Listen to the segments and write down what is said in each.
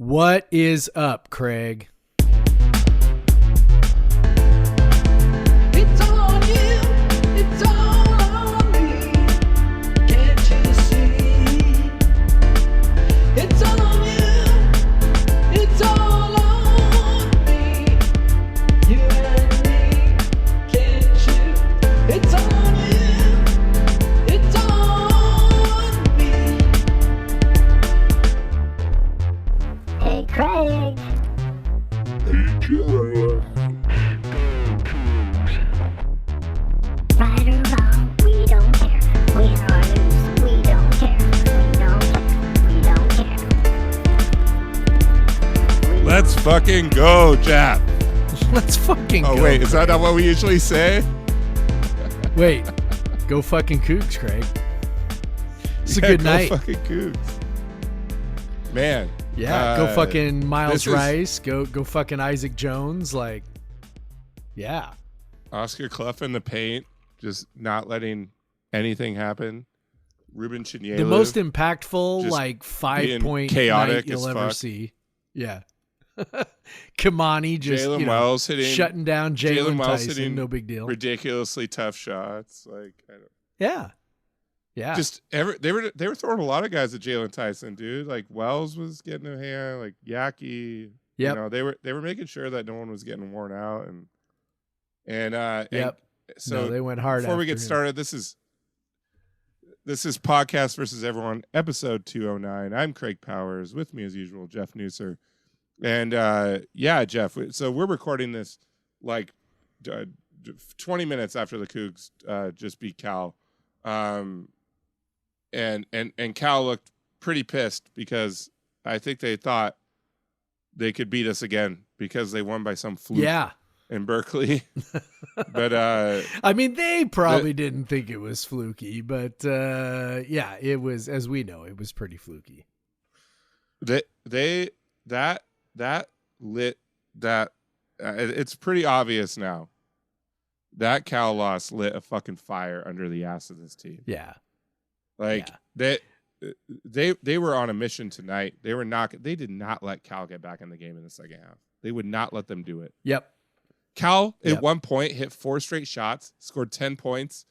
What is up, Craig? It's on you, it's all on me. Can't you see? It's on you, it's all on me. You and me, can't you? It's on you, it's on me. Hey, Craig. Right or wrong, we don't care. Win or lose, we don't care. We don't care. We don't care. Let's fucking go, Jap. Let's fucking go. Oh, wait, is that Craig. not what we usually say? Wait, go fucking Cougs, Craig. It's a Yeah, good go night. fucking Cougs. Man. Yeah, go fucking Miles this is- Rice. Go fucking Isaac Jones. Like, yeah. Oscar Clough in the paint, just not letting anything happen. Ruben Chinielu. The most impactful, just like, 5 point chaotic night you'll as ever fuck. see. Yeah. Kamani just Jalen you know, Wells hitting shutting down Jaylon Wells Tyson. hitting No big deal. ridiculously tough shots. Like, I don't, Yeah. Yeah. just they were throwing a lot of guys at Jaylon Tyson, dude. Like Wells was getting a hand, like Yaki. Yep. You know, they were making sure that no one was getting worn out, and Yep. so No, they went hard before we after get him. started, this is Podcast versus Everyone, episode 209. I'm Craig Powers. With me as usual, Jeff Newser. And yeah, Jeff. So we're recording this like 20 minutes after the Cougs just beat Cal. And Cal looked pretty pissed because I think they thought they could beat us again because they won by some fluke Yeah. in Berkeley. But I mean, they probably didn't think it was fluky, but yeah, it was, as we know, it was pretty fluky. It's pretty obvious now. That Cal loss lit a fucking fire under the ass of this team. Yeah. Like Yeah. they were on a mission tonight. They did not let Cal get back in the game in the second half. They would not let them do it. Yep. Cal Yep. at one point hit 4 straight shots, scored 10 points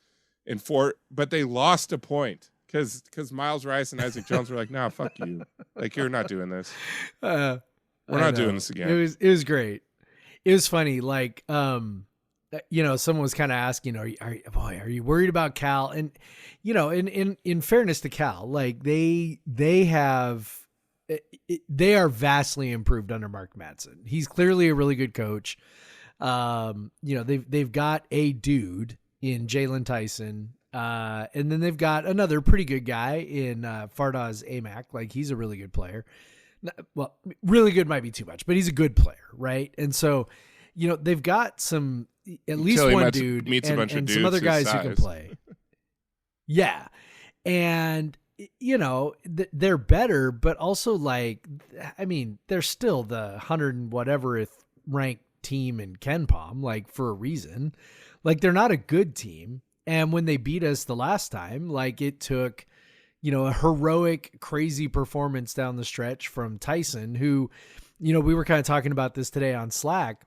in 4, but they lost a point because Miles Rice and Isaac Jones were like, "Nah, fuck you. Like you're not doing this. We're not doing this again." It was great. It was funny. Like, you know, someone was kind of asking, are you worried about Cal? And, you know, in fairness to Cal, like they are vastly improved under Mark Madsen. He's clearly a really good coach. You know, they've got a dude in Jaylon Tyson, and then they've got another pretty good guy in Fardaz Amac. Like he's a really good player. Well, really good might be too much, but he's a good player, right? And so, you know, they've got at least Until he one dude meets a bunch of and dudes some other his guys who can size. play. Yeah. And, you know, they're better, but also like, I mean, they're still the 100 and whatever ranked team in Ken Palm, like for a reason. Like they're not a good team. And when they beat us the last time, like it took, you know, a heroic, crazy performance down the stretch from Tyson, who, you know, we were kind of talking about this today on Slack,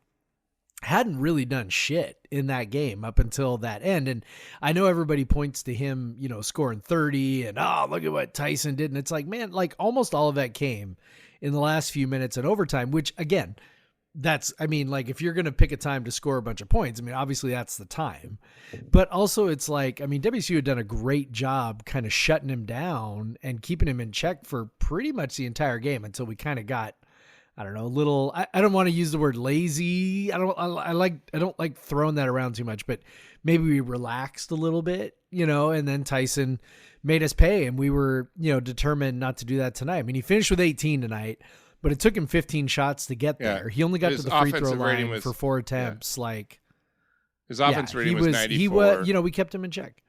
hadn't really done shit in that game up until that end. And I know everybody points to him, you know, scoring 30 and, oh, look at what Tyson did. And it's like, man, like almost all of that came in the last few minutes in overtime, which again, I mean, like if you're going to pick a time to score a bunch of points, I mean, obviously that's the time, but also it's like, I mean, WSU had done a great job kind of shutting him down and keeping him in check for pretty much the entire game until we kind of got, I don't know, a little, I don't want to use the word lazy. I don't like throwing that around too much, but maybe we relaxed a little bit, you know, and then Tyson made us pay and we were, you know, determined not to do that tonight. I mean, he finished with 18 tonight, but it took him 15 shots to get there. He only got to His the free throw offensive rating line was- for 4 attempts. Like His offense rating was 94. He was, you know, we kept him in check.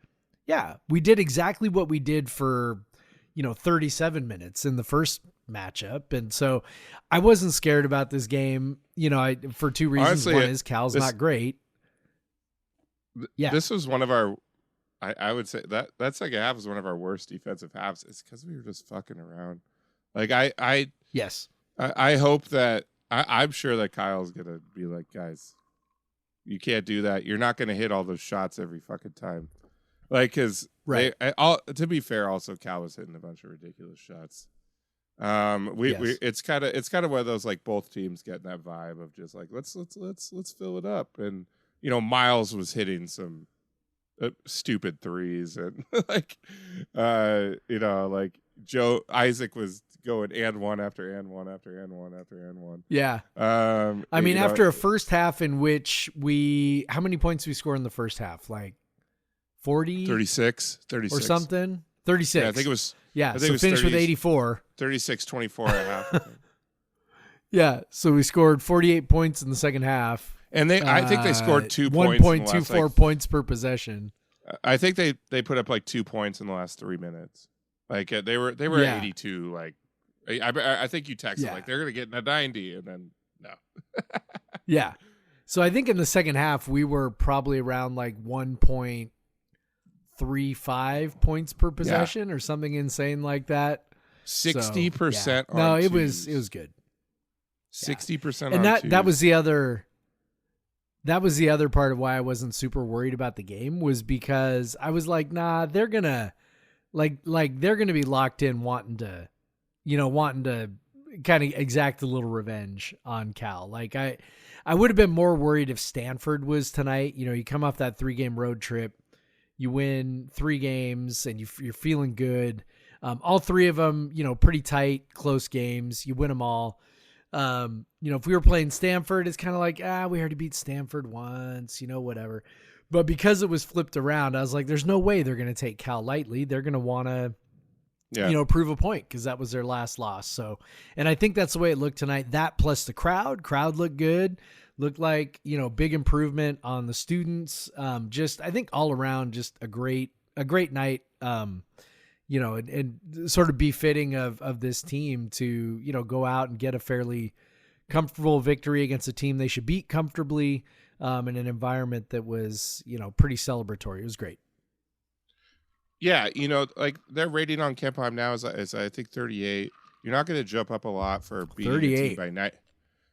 Yeah. We did exactly what we did for, you know, 37 minutes in the first matchup. And so I wasn't scared about this game, you know, for 2 reasons. Honestly, one is Cal's not great. Yeah. This was one of our, I would say that second half was one of our worst defensive halves. It's because we were just fucking around. Like Yes. I hope that I'm sure that Kyle's gonna be like, guys, you can't do that. You're not gonna hit all those shots every fucking time. Like, because Right. to be fair, also Cal was hitting a bunch of ridiculous shots. Yes. It's kind of one of those, like, both teams getting that vibe of just like let's fill it up, and Miles was hitting some stupid threes, and like like Isaac was going and one after and one after and one after and one. Yeah. I mean, after a first half in which how many points did we score in the first half? Like 40? 36 or something? 36. Yeah, I think it was. Yeah, I think so it was finished with 84. 36-24 and a half. Yeah, so we scored 48 points in the second half. And I think they scored 2 points. 1.24 points per possession. I think they put up like 2 points in the last 3 minutes. Like they were at 82. Like I think you texted like they're gonna get in a 90, and then no. Yeah, so I think in the second half we were probably around like 1.35 points per possession or something insane like that. 60%. So, no, it was good. 60%, and that was the other. That was the other part of why I wasn't super worried about the game, was because I was like, nah, they're gonna they're gonna be locked in, wanting to kind of exact a little revenge on Cal. Like I would have been more worried if Stanford was tonight. You come off that 3-game road trip, you win 3 games, and you're feeling good. All 3 of them, pretty tight, close games. You win them all. If we were playing Stanford, it's kind of like, we already beat Stanford once, whatever. But because it was flipped around, I was like, there's no way they're going to take Cal lightly. They're going to want to, prove a point, because that was their last loss. So, and I think that's the way it looked tonight. That plus the crowd looked good. Looked like, big improvement on the students. Just, I think all around, just a great night. And sort of befitting of this team to, go out and get a fairly comfortable victory against a team they should beat comfortably, in an environment that was, pretty celebratory. It was great. Yeah. Like their rating on KenPom now is I think 38. You're not going to jump up a lot for beating 38 a team by night.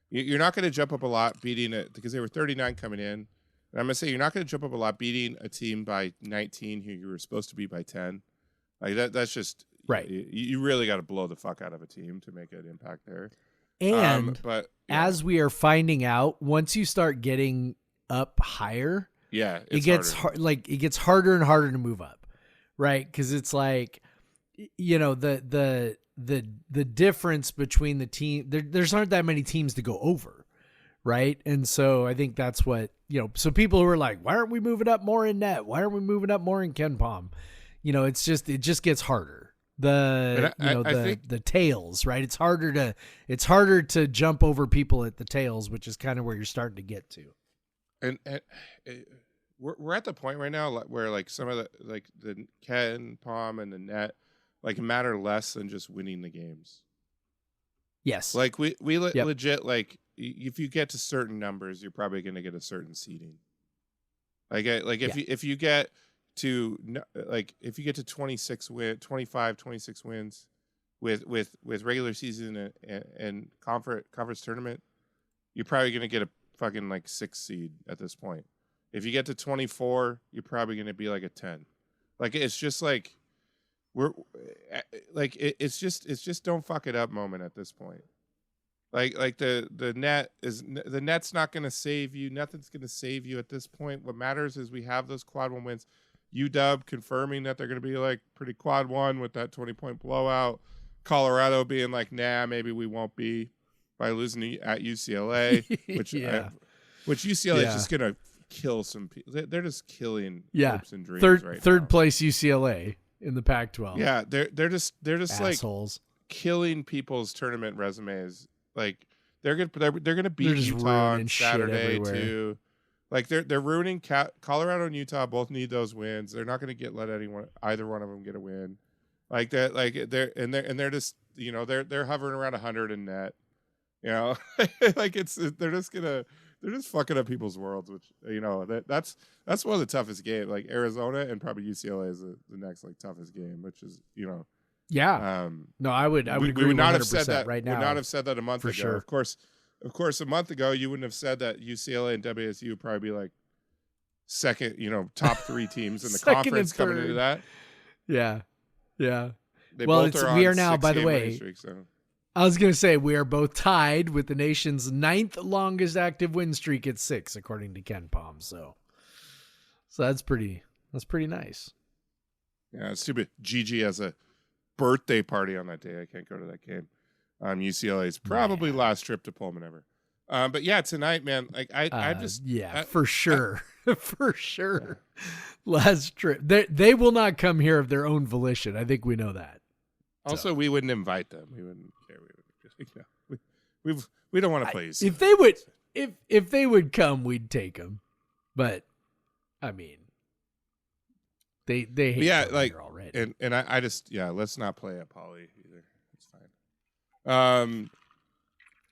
You're not going to jump up a lot beating it, because they were 39 coming in. And I'm going to say you're not going to jump up a lot beating a team by 19 who you were supposed to beat by 10. Like that's just right. You really got to blow the fuck out of a team to make an impact there. And as we are finding out, once you start getting up higher, it gets it gets harder and harder to move up, right? Because it's like, the difference between the team, there's aren't that many teams to go over, right? And so I think that's what So people who are like, why aren't we moving up more in net? Why aren't we moving up more in KenPom? It just gets harder. I think the tails, right? It's harder to jump over people at the tails, which is kind of where you're starting to get to. And we're at the point right now where like some of the KenPom and the net matter less than just winning the games. Yes. Like we legit, like if you get to certain numbers, you're probably going to get a certain seeding. If you get to if you get to 26 wins with regular season and conference tournament, you're probably going to get a fucking 6th seed at this point. If you get to 24, you're probably going to be like a 10. It's just it's just don't fuck it up moment at this point. The net's not going to save you. Nothing's going to save you at this point. What matters is we have those quad 1 wins. UW confirming that they're going to be pretty quad 1 with that 20-point blowout. Colorado being nah, maybe we won't be, by losing at UCLA, which UCLA is just going to kill some people. They're just killing hopes and dreams third place UCLA in the Pac-12. Yeah, they're just assholes, killing people's tournament resumes. They're gonna beat Utah on Saturday too. They're ruining Colorado and Utah both need those wins. They're not going to let either one of them get a win. They're just they're hovering around 100 in net. They're just fucking up people's worlds, which that's one of the toughest games. Arizona and probably UCLA is the next toughest game, which is Yeah. No, I would agree. We would not have 100% said that right now. Would not have said that a month for ago. sure. Of course, a month ago you wouldn't have said that UCLA and WSU would probably be like second, top 3 teams in the Second conference and coming third. into that. Yeah. Yeah. They Well, both are we on are now, by the 6-game winning way, streaks, so. I was going to say we are both tied with the nation's 9th longest active win streak at 6, according to Ken Palm. So that's pretty nice. Yeah, it's too bad Gigi has a birthday party on that day. I can't go to that game. UCLA's probably last trip to Pullman ever. But yeah, tonight, man, like I just for sure. For sure. Last trip. They will not come here of their own volition. I think we know that. Also, we wouldn't invite them. We wouldn't care. We don't want to play UCLA. If they would come, we'd take them. But I mean, they hate like here already. and I just let's not play at Poly either. It's fine.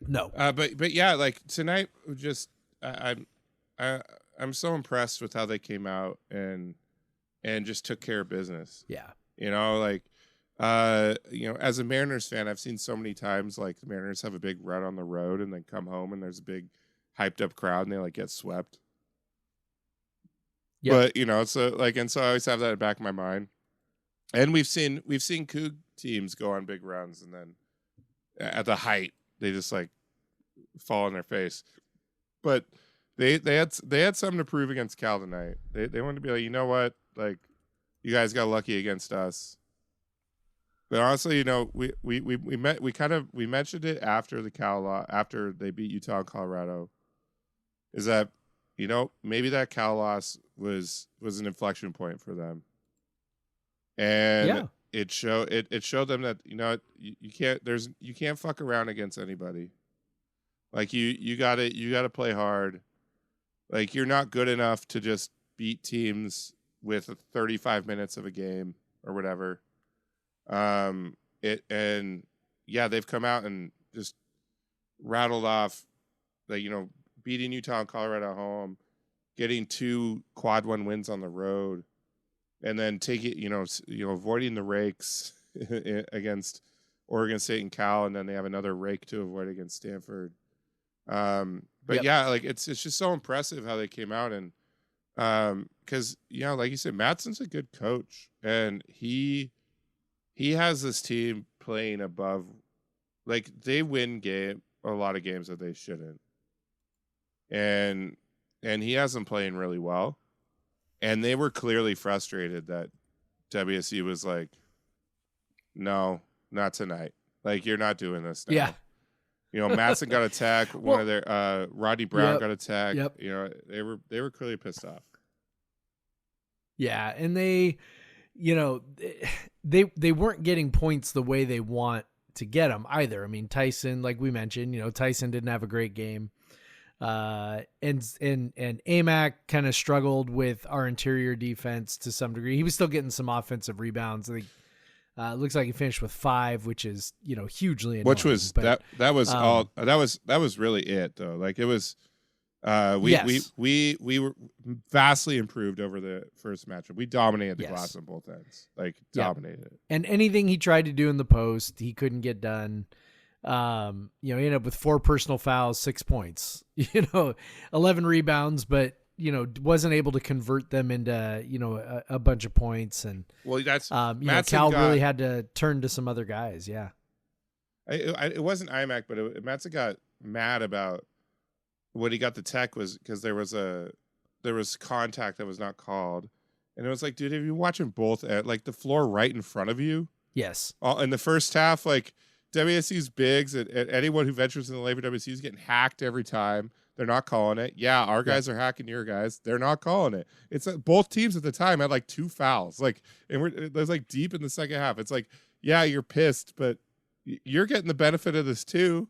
No. But yeah, like tonight, just I'm so impressed with how they came out and just took care of business. Yeah. As a Mariners fan, I've seen so many times like the Mariners have a big run on the road and then come home and there's a big hyped up crowd and they like get swept. Yep. But so I always have that in the back of my mind. And we've seen Coug teams go on big runs and then at the height they just like fall on their face. But they had something to prove against Cal tonight. They wanted to be like, you know what, like you guys got lucky against us. But honestly, we mentioned it after the Cal after they beat Utah and Colorado. Is that maybe that Cal loss was an inflection point for them, and it showed them that you can't fuck around against anybody. Like you gotta play hard. Like you're not good enough to just beat teams with 35 minutes of a game or whatever. They've come out and just rattled off, beating Utah and Colorado at home, getting 2 quad 1 wins on the road, and then avoiding the rakes against Oregon State and Cal, and then they have another rake to avoid against Stanford. It's just so impressive how they came out and, because like you said, Matson's a good coach and he has this team playing above, like they win a lot of games that they shouldn't. And he has them playing really well. And they were clearly frustrated that WSU was like, no, not tonight. Like, you're not doing this now. Yeah. Matson got attacked. One of their Rodney Brown got attacked. Yep. They were clearly pissed off. Yeah, and they weren't getting points the way they want to get them either. I mean, Tyson, like we mentioned, Tyson didn't have a great game. And Amac kind of struggled with our interior defense to some degree. He was still getting some offensive rebounds. I think it looks like he finished with 5, which is, hugely annoying. Which was that was really it though. Like it was we were vastly improved over the first matchup. We dominated the glass on both ends. Like dominated it. And anything he tried to do in the post, he couldn't get done. He ended up with 4 personal fouls, 6 points, 11 rebounds, but wasn't able to convert them into, a bunch of points. And that's, Cal really had to turn to some other guys. Yeah. It wasn't IMAC, but Matson got mad about what he got the tech was because there was contact that was not called. And it was like, dude, have you been watching both at like the floor right in front of you? Yes. In the first half, like WSU's bigs and anyone who ventures in the lane for WSU is getting hacked every time. They're not calling it. Yeah, our guys are hacking your guys. They're not calling it. It's both teams at the time had like 2 fouls. Like, and there's like deep in the second half. It's like, yeah, you're pissed, but you're getting the benefit of this too.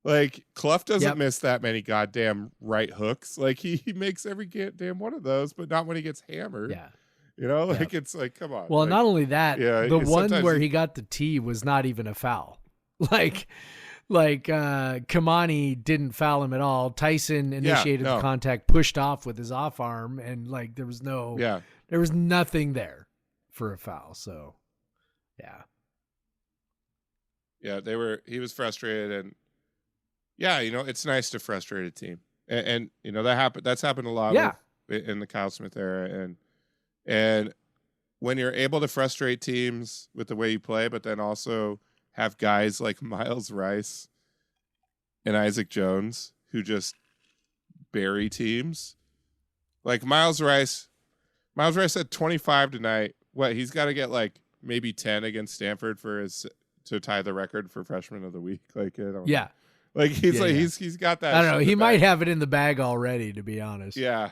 Like Clough doesn't miss that many goddamn right hooks. Like he makes every damn one of those, but not when he gets hammered. Yeah. It's like, come on. Well, like, not only that, the one where he got the tee was not even a foul. Like Kamani didn't foul him at all. Tyson initiated the contact, pushed off with his off arm, and like there was nothing there for a foul. So, yeah. Yeah, he was frustrated, and yeah, it's nice to frustrate a team. And that's happened a lot Yeah. in the Kyle Smith era. And when you're able to frustrate teams with the way you play, but then also have guys like Miles Rice and Isaac Jones who just bury teams. Like Miles Rice had 25 tonight. What, he's got to get like maybe 10 against Stanford to tie the record for freshman of the week. Like, I don't know. Like he's he's got that. I don't know. He might have it in the bag already, to be honest. Yeah.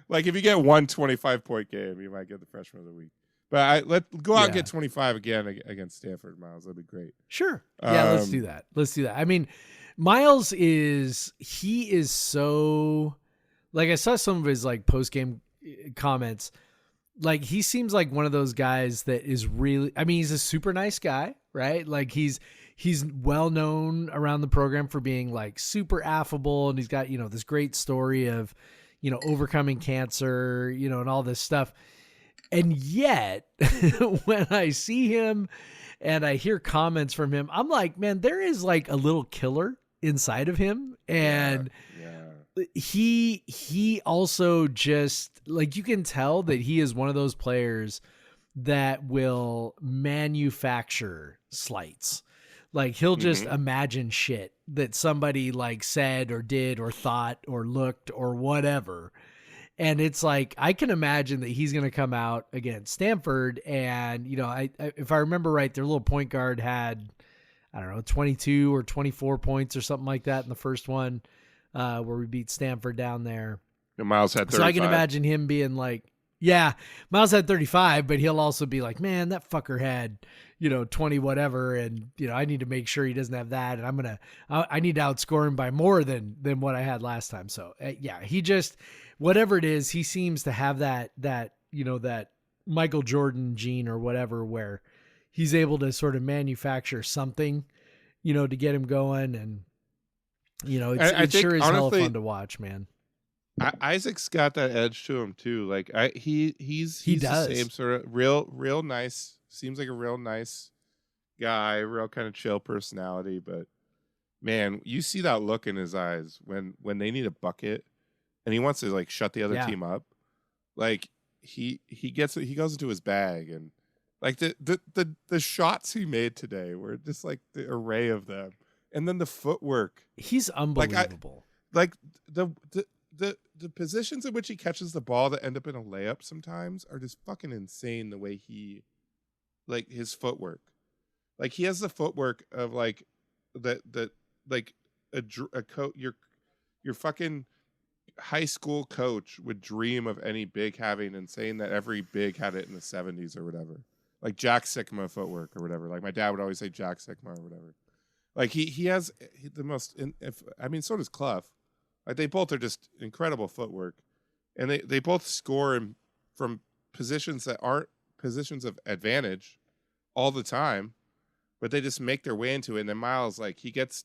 Like if you get one 25-point game, you might get the freshman of the week. But let's go out and get 25 again against Stanford, Miles. That'd be great. Sure. Yeah, let's do that. I mean, Miles is so, like, I saw some of his like post game comments. Like, he seems like one of those guys that is really, I mean, he's a super nice guy, right? Like he's well known around the program for being like super affable, and he's got, this great story of, overcoming cancer, and all this stuff. And yet when I see him and I hear comments from him, I'm like, man, there is like a little killer inside of him. And he also just, like, you can tell that he is one of those players that will manufacture slights. Like, he'll just imagine shit that somebody like said or did or thought or looked or whatever. And it's like, I can imagine that he's going to come out against Stanford. And, if I remember right, their little point guard had, I don't know, 22 or 24 points or something like that in the first one, where we beat Stanford down there. And Miles had 35. So I can imagine him being like, yeah, Miles had 35, but he'll also be like, man, that fucker had, 20 whatever. And, I need to make sure he doesn't have that. And I need to outscore him by more than what I had last time. So yeah, he just, whatever it is, he seems to have that Michael Jordan gene or whatever, where he's able to sort of manufacture something, to get him going. And, it sure is hella fun to watch, man. Isaac's got that edge to him too. Like he's the same sort of real nice. Seems like a real nice guy, real kind of chill personality. But man, you see that look in his eyes when they need a bucket, and he wants to like shut the other team up. Like he goes into his bag, and like the shots he made today were just like the array of them, and then the footwork. He's unbelievable. The positions in which he catches the ball that end up in a layup sometimes are just fucking insane. The way like his footwork, like he has the footwork of like like a coach. Your fucking high school coach would dream of any big having, and saying that every big had it in the 70s or whatever. Like Jack Sikma footwork or whatever. Like my dad would always say Jack Sikma or whatever. Like he has the most. So does Clough. Like they both are just incredible footwork, and they both score from positions that aren't positions of advantage all the time, but they just make their way into it. And then Miles, like he gets,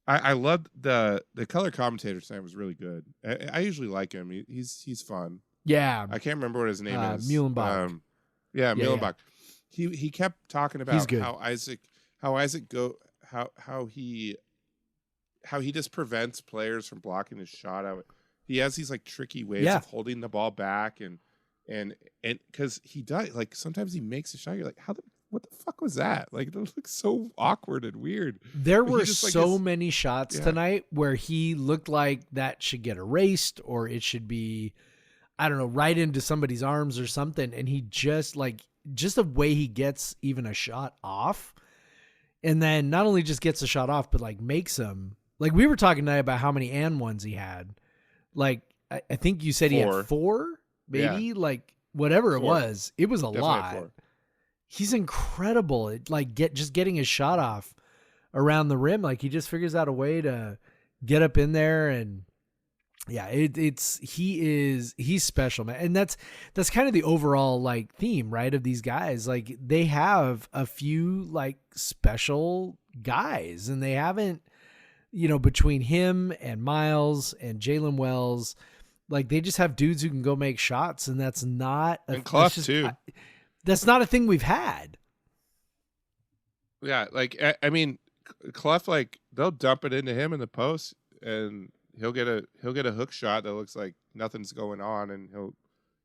I love the color commentator tonight was really good. I usually like him. He's fun. Yeah, I can't remember what his name is. Muhlenbach. Muhlenbach. Yeah. He kept talking about how he just prevents players from blocking his shot out. He has these like tricky ways of holding the ball back, and because he does, like sometimes he makes a shot, you're like, what the fuck was that? Like it looks so awkward and weird. There were so many shots tonight where he looked like that should get erased, or it should be, I don't know, right into somebody's arms or something. And he just the way he gets even a shot off, and then not only just gets a shot off, but like makes them. Like we were talking tonight about how many and ones he had. Like I think you said 4. He had 4, maybe, like whatever 4. It was a Definitely lot. 4. He's incredible at like getting his shot off around the rim. Like he just figures out a way to get up in there, and yeah, he's special, man. And that's kind of the overall like theme, right, of these guys. Like they have a few like special guys, and they haven't, between him and Miles and Jalen Wells, like they just have dudes who can go make shots, and that's not and Clough too. That's not a thing we've had. Yeah, like I mean, Clough, like they'll dump it into him in the post, and he'll get a hook shot that looks like nothing's going on, and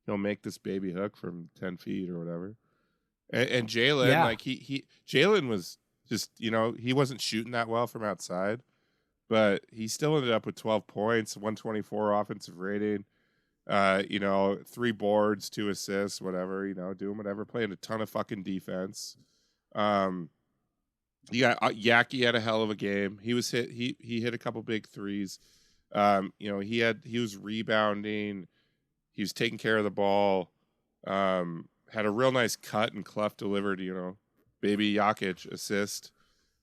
he'll make this baby hook from 10 feet or whatever. And Jaylon, Yeah. like Jaylon was just, he wasn't shooting that well from outside, but he still ended up with 12 points, 124 offensive rating, 3 boards, 2 assists, whatever, doing whatever, playing a ton of fucking defense. Yaki had a hell of a game. He hit a couple big threes. He was rebounding. He was taking care of the ball. Had a real nice cut, and Clough delivered, baby Jokic assist.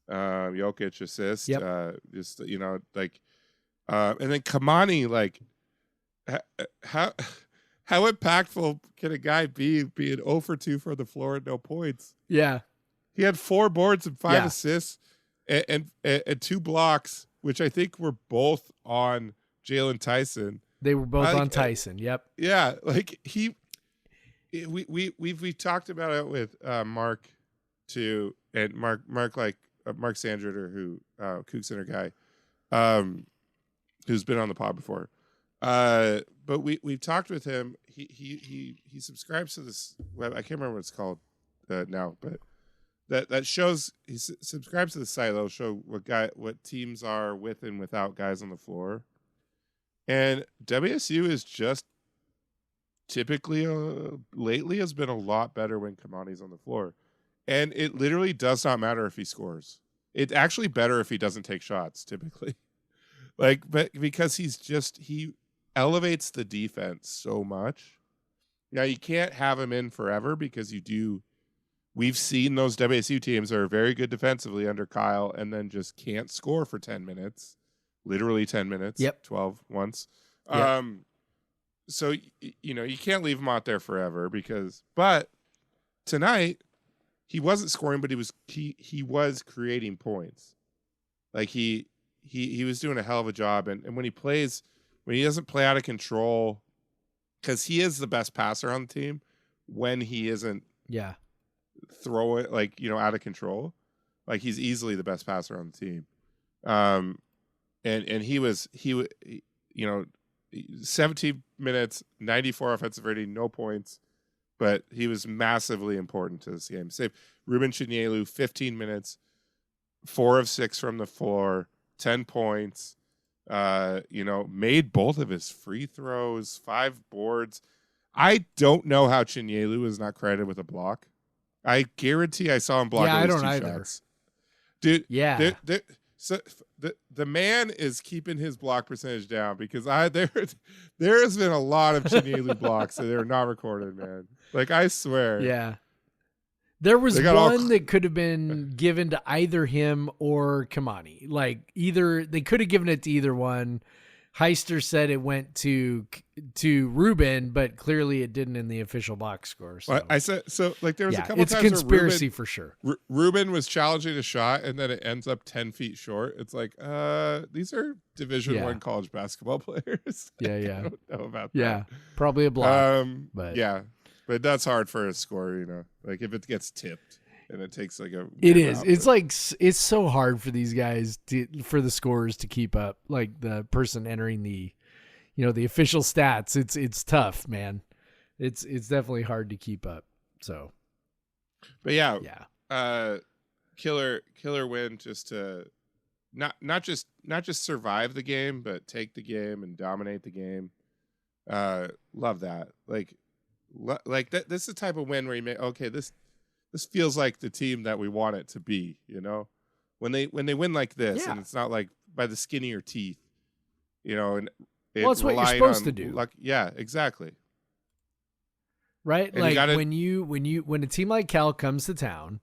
Yep. And then Kamani, like, how impactful can a guy be being 0 for 2 for the floor and no points? Yeah. He had 4 boards and 5 Yeah. assists and 2 blocks, which I think were both on Jaylon Tyson. They were both on Tyson. Yep. Yeah, like we've talked about it with Mark too, and Mark Sandritter, who Cougs Center guy, who's been on the pod before. But we've talked with him. He subscribes to this web. I can't remember what it's called now, but that shows he subscribes to the site that'll show what teams are with and without guys on the floor. And WSU is just typically lately has been a lot better when Kamani's on the floor. And it literally does not matter if he scores. It's actually better if he doesn't take shots typically. But because he elevates the defense so much. Now you can't have him in forever because we've seen those WSU teams that are very good defensively under Kyle and then just can't score for 10 minutes. Literally 10 minutes. Yep. 12 once. Yep. So, you can't leave him out there forever but tonight he wasn't scoring, but he was creating points. Like he was doing a hell of a job. And when he doesn't play out of control, because he is the best passer on the team when he isn't throw it out of control. Like he's easily the best passer on the team. And he was 17 minutes, 94 offensive rating, no points, but he was massively important to this game. Save Ruben Chinyelu, 15 minutes, 4 of 6 from the floor, 10 points, made both of his free throws, 5 boards. I don't know how Chinyelu is not credited with a block. I guarantee I saw him block at least 2 shots. Dude, yeah. So the man is keeping his block percentage down because there has been a lot of Chinyelu blocks that are not recorded, man. Like I swear. Yeah. There was one that could have been given to either him or Kamani. Like they could have given it to either one. Heister said it went to Ruben, but clearly it didn't in the official box score. So. Well, I said so. Like there was a couple it's times conspiracy where for sure. Ruben was challenging a shot, and then it ends up 10 feet short. It's like, these are Division I college basketball players. Yeah, I don't know about that. Yeah, probably a block. But yeah, but that's hard for a score. Like if it gets tipped. And it takes like it is. It's so hard for these guys for the scorers to keep up. Like the person entering the official stats. It's tough, man. It's definitely hard to keep up. So, but yeah. Killer win just to not just survive the game, but take the game and dominate the game. Love that. Like that. This is the type of win where you make this feels like the team that we want it to be, when they win like this, and it's not like by the skin of your teeth, and it's what you're supposed to do. Like, yeah, exactly. Right. And like when a team like Cal comes to town,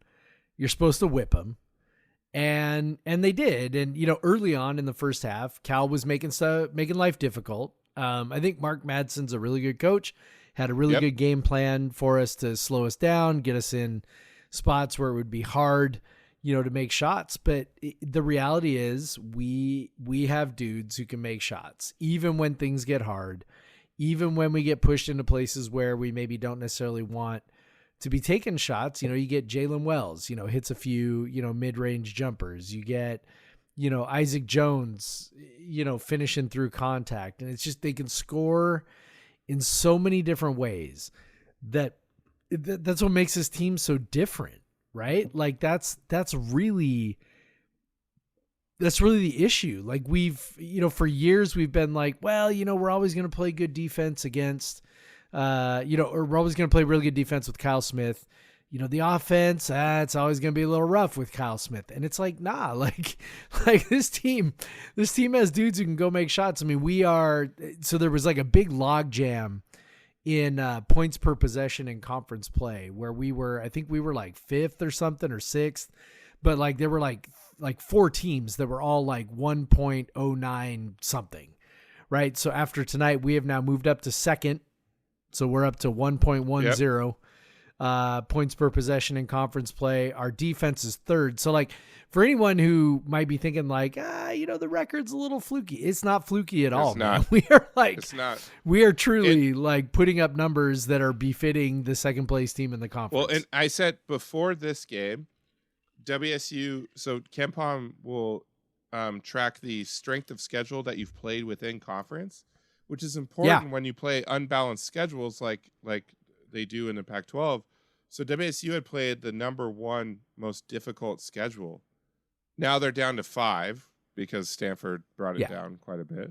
you're supposed to whip them. And they did. And, early on in the first half, Cal was making life difficult. I think Mark Madsen's a really good coach. Had a really good game plan for us to slow us down, get us in spots where it would be hard, to make shots. But the reality is we have dudes who can make shots, even when things get hard, even when we get pushed into places where we maybe don't necessarily want to be taking shots. You get Jalen Wells, hits a few, mid-range jumpers. You get, Isaac Jones, finishing through contact. And it's just they can score in so many different ways that's what makes this team so different, right? Like that's really the issue. Like we've, for years we've been like, well, we're always going to play good defense against, or we're always going to play really good defense with Kyle Smith. The offense, it's always going to be a little rough with Kyle Smith. And it's like, nah, like this team has dudes who can go make shots. I mean, so there was like a big log jam in points per possession in conference play where I think we were like 5th or something or 6th, but like there were like 4 teams that were all like 1.09 something, right? So after tonight, we have now moved up to 2nd. So we're up to 1.10 points per possession in conference play. Our defense is 3rd. So like for anyone who might be thinking like, the record's a little fluky. It's not fluky at all. It's not. Man. We are like, it's not. We are truly like putting up numbers that are befitting the 2nd place team in the conference. Well, and I said before this game, WSU, so KenPom will track the strength of schedule that you've played within conference, which is important when you play unbalanced schedules like they do in the Pac-12. So WSU had played the number 1 most difficult schedule. Now they're down to 5 because Stanford brought it down quite a bit.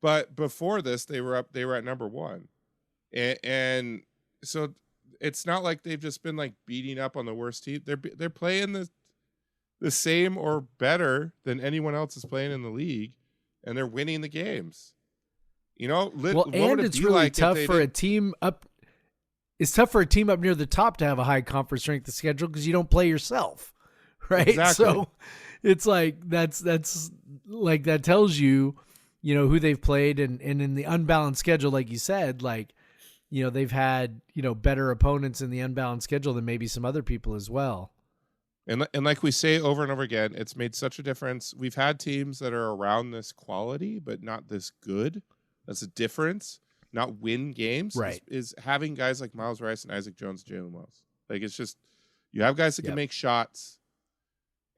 But before this, they were at number 1. And so it's not like they've just been like beating up on the worst team. They're playing the same or better than anyone else is playing in the league, and they're winning the games. And it's really tough for a team up. It's tough for a team up near the top to have a high conference strength of schedule because you don't play yourself, right? Exactly. So it's like that's like that tells you, who they've played, and in the unbalanced schedule, like you said, like they've had better opponents in the unbalanced schedule than maybe some other people as well. And like we say over and over again, it's made such a difference. We've had teams that are around this quality, but not this good. That's a difference. Not win games, right? Is having guys like Miles Rice and Isaac Jones, Jalen Wells. Like it's just you have guys that can make shots,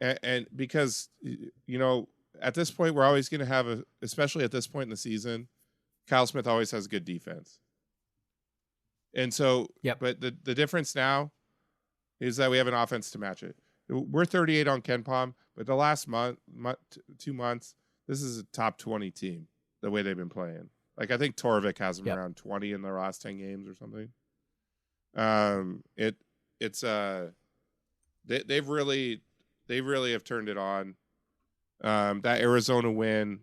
and because at this point we're always going to have especially at this point in the season, Kyle Smith always has good defense, and so But the difference now is that we have an offense to match it. We're 38 on KenPom, but the last 2 months, this is a top 20 team the way they've been playing. Like I think Torvik has them around 20 in the last 10 games or something. They really have turned it on. That Arizona win,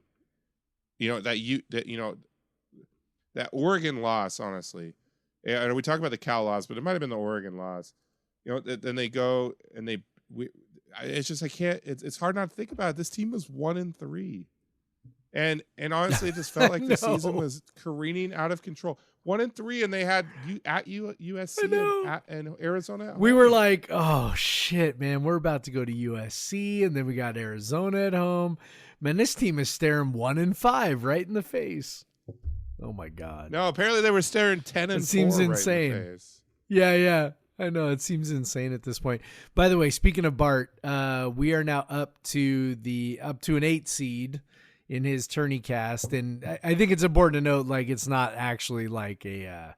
that Oregon loss, honestly. And we talk about the Cal loss, but it might have been the Oregon loss. Then they go and it's just it's hard not to think about it. This team was 1-3. And honestly, it just felt like the season was careening out of control. 1-3, and they had at USC and Arizona. We were like, oh shit, man, we're about to go to USC, and then we got Arizona at home. Man, this team is staring 1-5 right in the face. Oh my god. No, apparently they were staring 10-4. It seems insane. Right in the face. Yeah. I know it seems insane at this point. By the way, speaking of Bart, we are now up to an 8 seed in his tourney cast, and I think it's important to note, like, it's not actually like a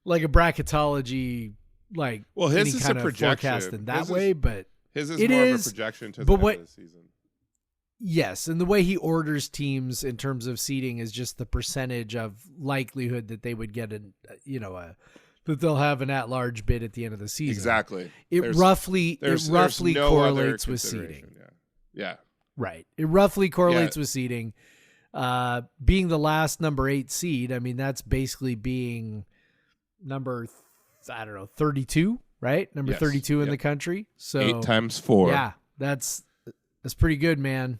bracketology, like, well, his any is kind a of projection forecast in that way, but his is more of a projection to the end of the season. Yes, and the way he orders teams in terms of seeding is just the percentage of likelihood that they would get that they'll have an at-large bid at the end of the season. Exactly. It roughly correlates with seeding. Yeah. Right. It roughly correlates with seeding. Being the last number 8 seed, I mean, that's basically being number, 32, right? Number 32 in the country. So 8 times 4. Yeah, that's pretty good, man.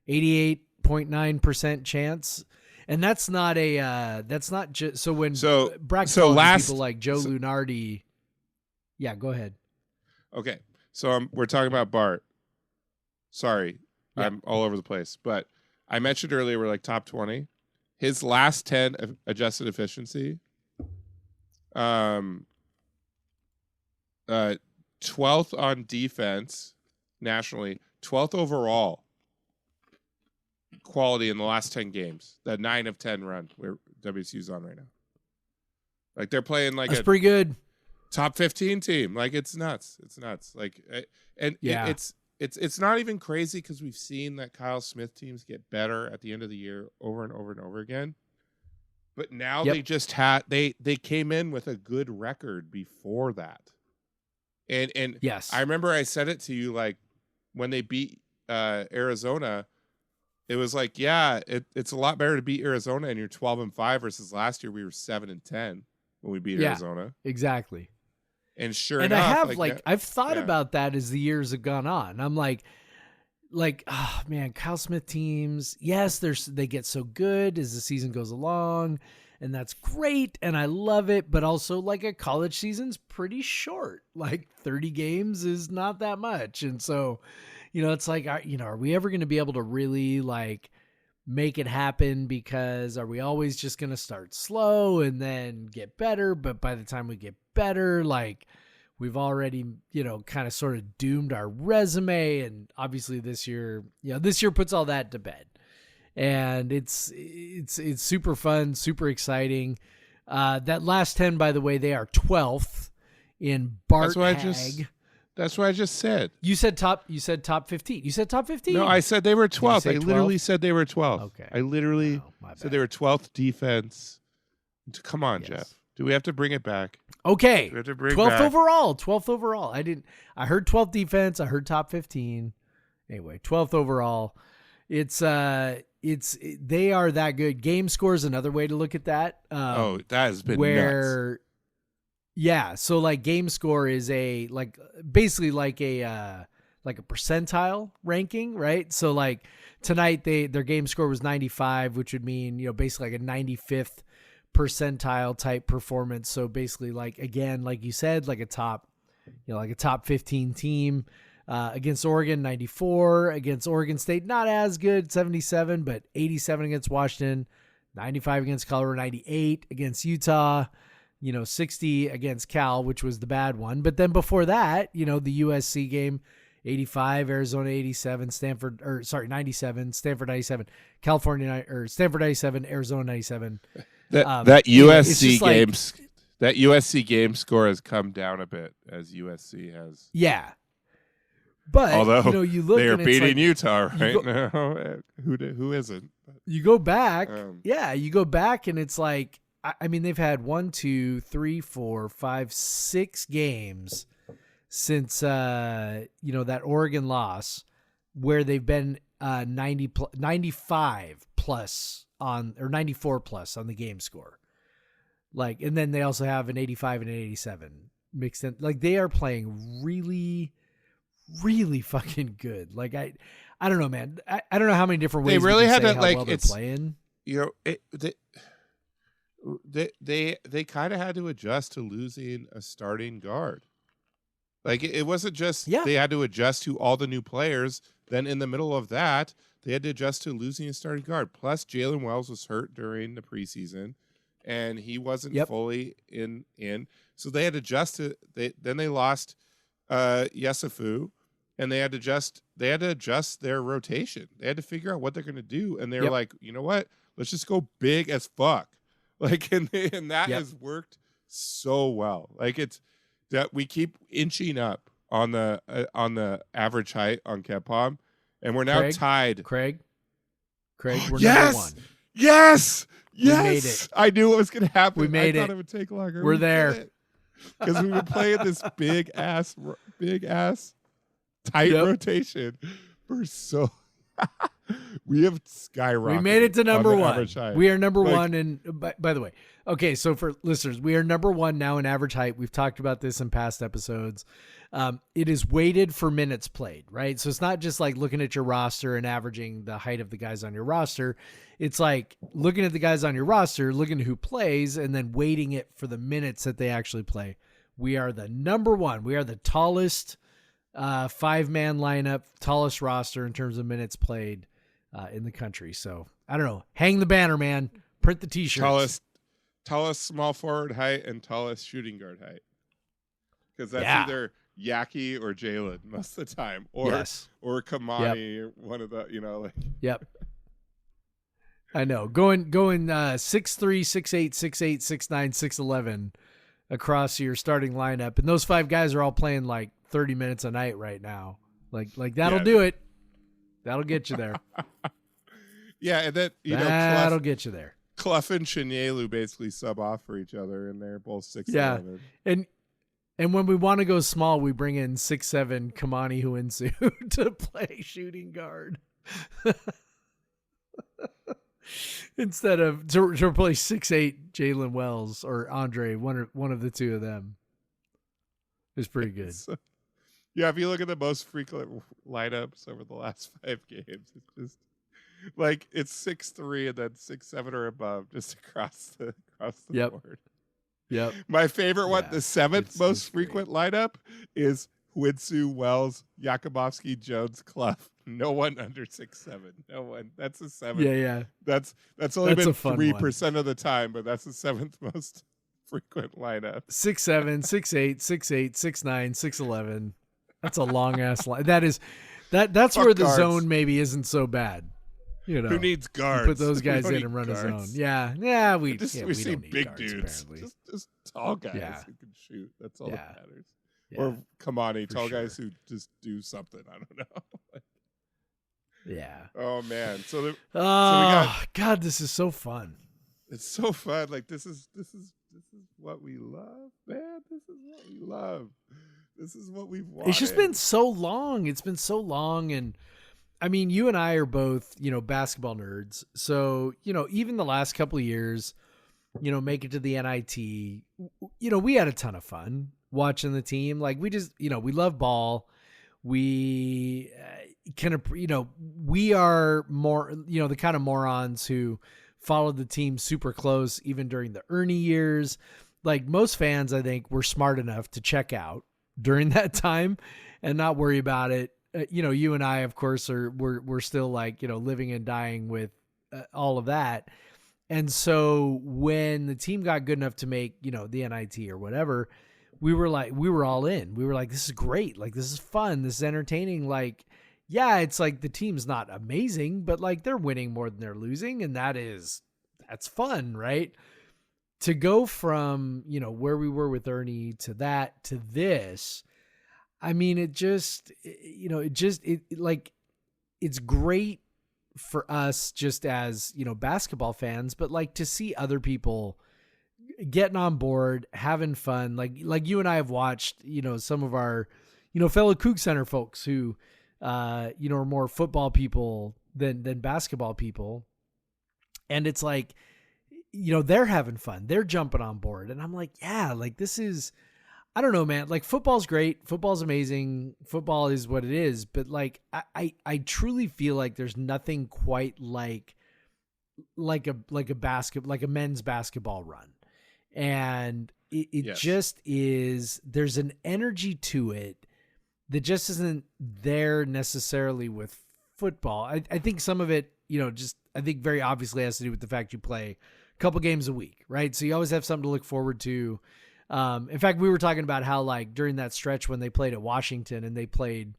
88.9% chance. And that's not just, so when bracketology people like Joe Lunardi. Yeah, go ahead. Okay. So we're talking about Bart. Sorry. Yeah. I'm all over the place, but I mentioned earlier we're like top 20. His last 10 adjusted efficiency 12th on defense nationally, 12th overall quality in the last 10 games. That 9 of 10 run where WSU's on right now. Like they're playing like That's pretty good. top 15 team. Like it's nuts. It's nuts. Like, and Yeah. it's not even crazy because we've seen that Kyle Smith teams get better at the end of the year over and over and over again. But now Yep. they just they came in with a good record before that. And Yes. I remember I said it to you, like when they beat Arizona, it was like, yeah, it's a lot better to beat Arizona and you're 12-5 versus last year we were 7-10 when we beat Arizona. Exactly. And sure And enough, I have I've thought yeah. about that as the years have gone on. I'm like, oh man, Kyle Smith teams, yes, they get so good as the season goes along, and that's great, and I love it. But also, like a college season's pretty short. Like 30 games is not that much, and so, it's like, are we ever going to be able to really like make it happen? Because are we always just going to start slow and then get better? But by the time we get better, like we've already, kind of sort of doomed our resume. And obviously this year puts all that to bed. And it's super fun, super exciting. That last 10, by the way, they are 12th in Bart Hag. That's what I just said. You said top 15. You said top 15? No, I said they were 12th. say I literally 12th? said they were 12th. Okay. I literally my said bad. they were 12th defense. Come on, Yes. Jeff. Do we have to bring it back? Okay. We have to bring 12th back. overall. 12th overall. I heard 12th defense. I heard top 15. Anyway, 12th overall. They are that good. Game score is another way to look at that. That has been nuts. Yeah. So like game score is basically like a percentile ranking, right? So like tonight their game score was 95, which would mean, basically like a 95th percentile type performance. So basically like, again, like you said, like a top 15 team. Against Oregon, 94. Against Oregon State, not as good, 77, but 87 against Washington, 95 against Colorado, 98 against Utah, 60 against Cal, which was the bad one. But then before that, the USC game, 85, Arizona 87, 97, Stanford 97, Stanford 97, Arizona 97. That USC games, that USC game score has come down a bit as USC has. Yeah. But although you look, they are and it's beating like, Utah right now, who isn't? You go back, you go back, and it's like, I mean, they've had 1, 2, 3, 4, 5, 6 games since that Oregon loss where they've been 95 plus on, or 94 plus on the game score. Like, and then they also have an 85 and an 87 mixed in. Like, they are playing really, really fucking good. Like, I don't know, man. I don't know how many different ways they really we can had say to, how like, well they're it's playing. They kind of had to adjust to losing a starting guard. Like it wasn't just they had to adjust to all the new players. Then in the middle of that, they had to adjust to losing a starting guard. Plus, Jalen Wells was hurt during the preseason, and he wasn't fully in. So they had to adjust to. Then they lost Yesufu, and they had to adjust. They had to adjust their rotation. They had to figure out what they're going to do, and they were like, you know what? Let's just go big as fuck. Like, and that has worked so well. Like, it's that we keep inching up on the average height on KenPom, and we're now tied. Craig, we're number one. Yes. We made it. I knew what was going to happen. We made I it. thought it would take longer. We're there. Because we've been playing this big ass tight rotation for so. We have skyrocketed. We made it to number one. We are number one. And by the way, okay, so for listeners, we are number one now in average height. We've talked about this in past episodes. It is weighted for minutes played, right? So it's not just like looking at your roster and averaging the height of the guys on your roster. It's like looking at the guys on your roster, looking at who plays, and then weighting it for the minutes that they actually play. We are the number one. We are the tallest 5-man lineup, tallest roster in terms of minutes played in the country. So I don't know. Hang the banner, man. Print the t-shirts. Tallest small forward height and tallest shooting guard height. because that's Yeah. either Yaki or Jaylon most of the time, or Yes. or Kamani, or one of the like. Yep. I know. Going 6'3", 6'8", 6'8", 6'9", 6'11" across your starting lineup, and those 5 guys are all playing like 30 minutes a night right now. Like that'll do it. That'll get you there. Yeah, and then that'll get you there. Clough and Chinyelu basically sub off for each other, and they're both 6'11". Yeah, and when we want to go small, we bring in 6'7" Kamani Huinsu to play shooting guard. Instead of to replace 6'8" Jalen Wells or Andre, one of the two of them. It's pretty good. Yeah, if you look at the most frequent lineups over the last 5 games, it's just like it's 6'3" and then 6'7" or above, just across the board. Yep. My favorite one, Yeah, the 7th most great. frequent lineup, is Huinsu, Wells, Yakubovsky, Jones, Clough. No one under 6'7". No one. That's the 7th. Yeah. That's only That's been a fun 3% of the time, but that's the 7th most frequent lineup. 6'7", 6'8", 6'8", 6'9", 6'11". That's a long ass line. That's Fuck where the guards. zone maybe isn't so bad. Who needs You guards? put those guys We in don't and run need a zone. guards. Yeah. We see don't need big guards, dudes, apparently. just tall guys Yeah. who can shoot. That's all Yeah. that matters. Yeah. Or Kamani, for tall sure. guys who just do something. I don't know. Yeah. Oh man, so Oh God, this is so fun. it's so fun. Like this is what we love, man. This is what we love. This is what we've wanted. It's just been so long. It's been so long. And I mean, you and I are both, basketball nerds. So, even the last couple of years, make it to the NIT, we had a ton of fun watching the team. Like we just, we love ball. We we are more, the kind of morons who followed the team super close, even during the Ernie years. Like most fans, I think, were smart enough to check out during that time and not worry about it. You and I, of course, we're still like, living and dying with all of that. And so when the team got good enough to make, the NIT or whatever, we were all in. We were like, this is great. Like, this is fun. This is entertaining. Like, yeah, it's like the team's not amazing, but like they're winning more than they're losing. And that's fun, right? To go from, where we were with Ernie to that, to this, I mean, it's great for us just as, basketball fans, but like to see other people getting on board, having fun. Like you and I have watched, some of our, fellow Cougs Center folks who, are more football people than basketball people. And it's like, they're having fun. They're jumping on board. And I'm like, yeah, like this is, I don't know, man. Like football's great. Football's amazing. Football is what it is. But like, I truly feel like there's nothing quite like a men's basketball run. And it Yes. just is, there's an energy to it that just isn't there necessarily with football. I think some of it, I think very obviously has to do with the fact you play a couple games a week, right? So you always have something to look forward to. In fact, we were talking about how like during that stretch when they played at Washington and they played,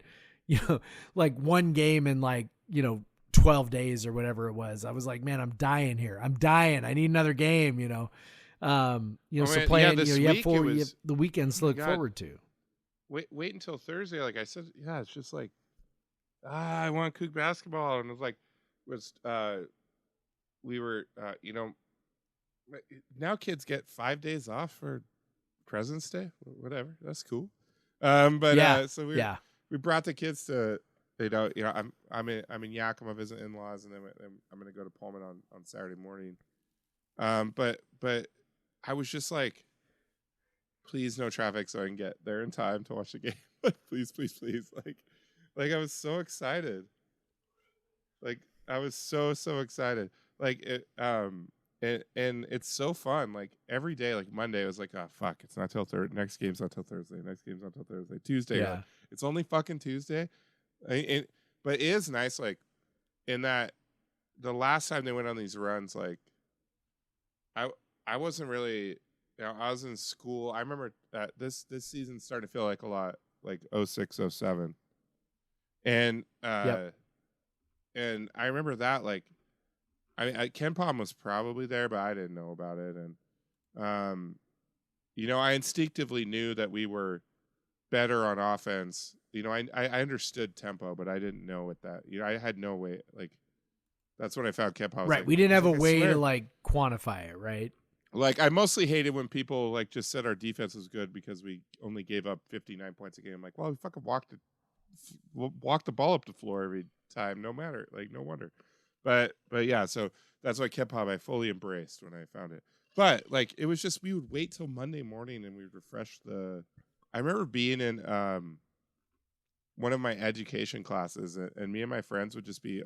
like one game in like, 12 days or whatever it was. I was like, man, I'm dying here. I'm dying. I need another game, so playing, this you have week you have the weekends to look God. forward to. Wait until Thursday. Like I said, yeah, it's just like, I want Coug basketball, and it was like, we were, now kids get 5 days off for President's Day, whatever. That's cool. So we brought the kids to, I'm in Yakima visiting in-laws, and then I'm going to go to Pullman on Saturday morning. But I was just like, please no traffic so I can get there in time to watch the game. please. Like I was so excited. Like I was so excited. Like it, and it's so fun. Like every day, like Monday, I was like, oh fuck, it's not till Thursday. Next game's not till Thursday. Next game's not till Thursday. Tuesday, Yeah. like, it's only fucking Tuesday. But it is nice, like in that the last time they went on these runs, like I wasn't really I was in school. I remember that this season started to feel like a lot like 06, 07. And and I remember that like Ken Palm was probably there, but I didn't know about it. And I instinctively knew that we were better on offense. I understood tempo, but I didn't know what that. I had no way. Like that's when I found Ken Palm. Right. We didn't have a way to like quantify it, right? Like I mostly hated when people like just said our defense was good because we only gave up 59 points a game. I'm like, well, we fucking walked the ball up the floor every time, no matter. Like, no wonder. But yeah, so that's why Ken Palm I fully embraced when I found it. But like it was just we would wait till Monday morning and we would refresh the. I remember being in one of my education classes, and me and my friends would just be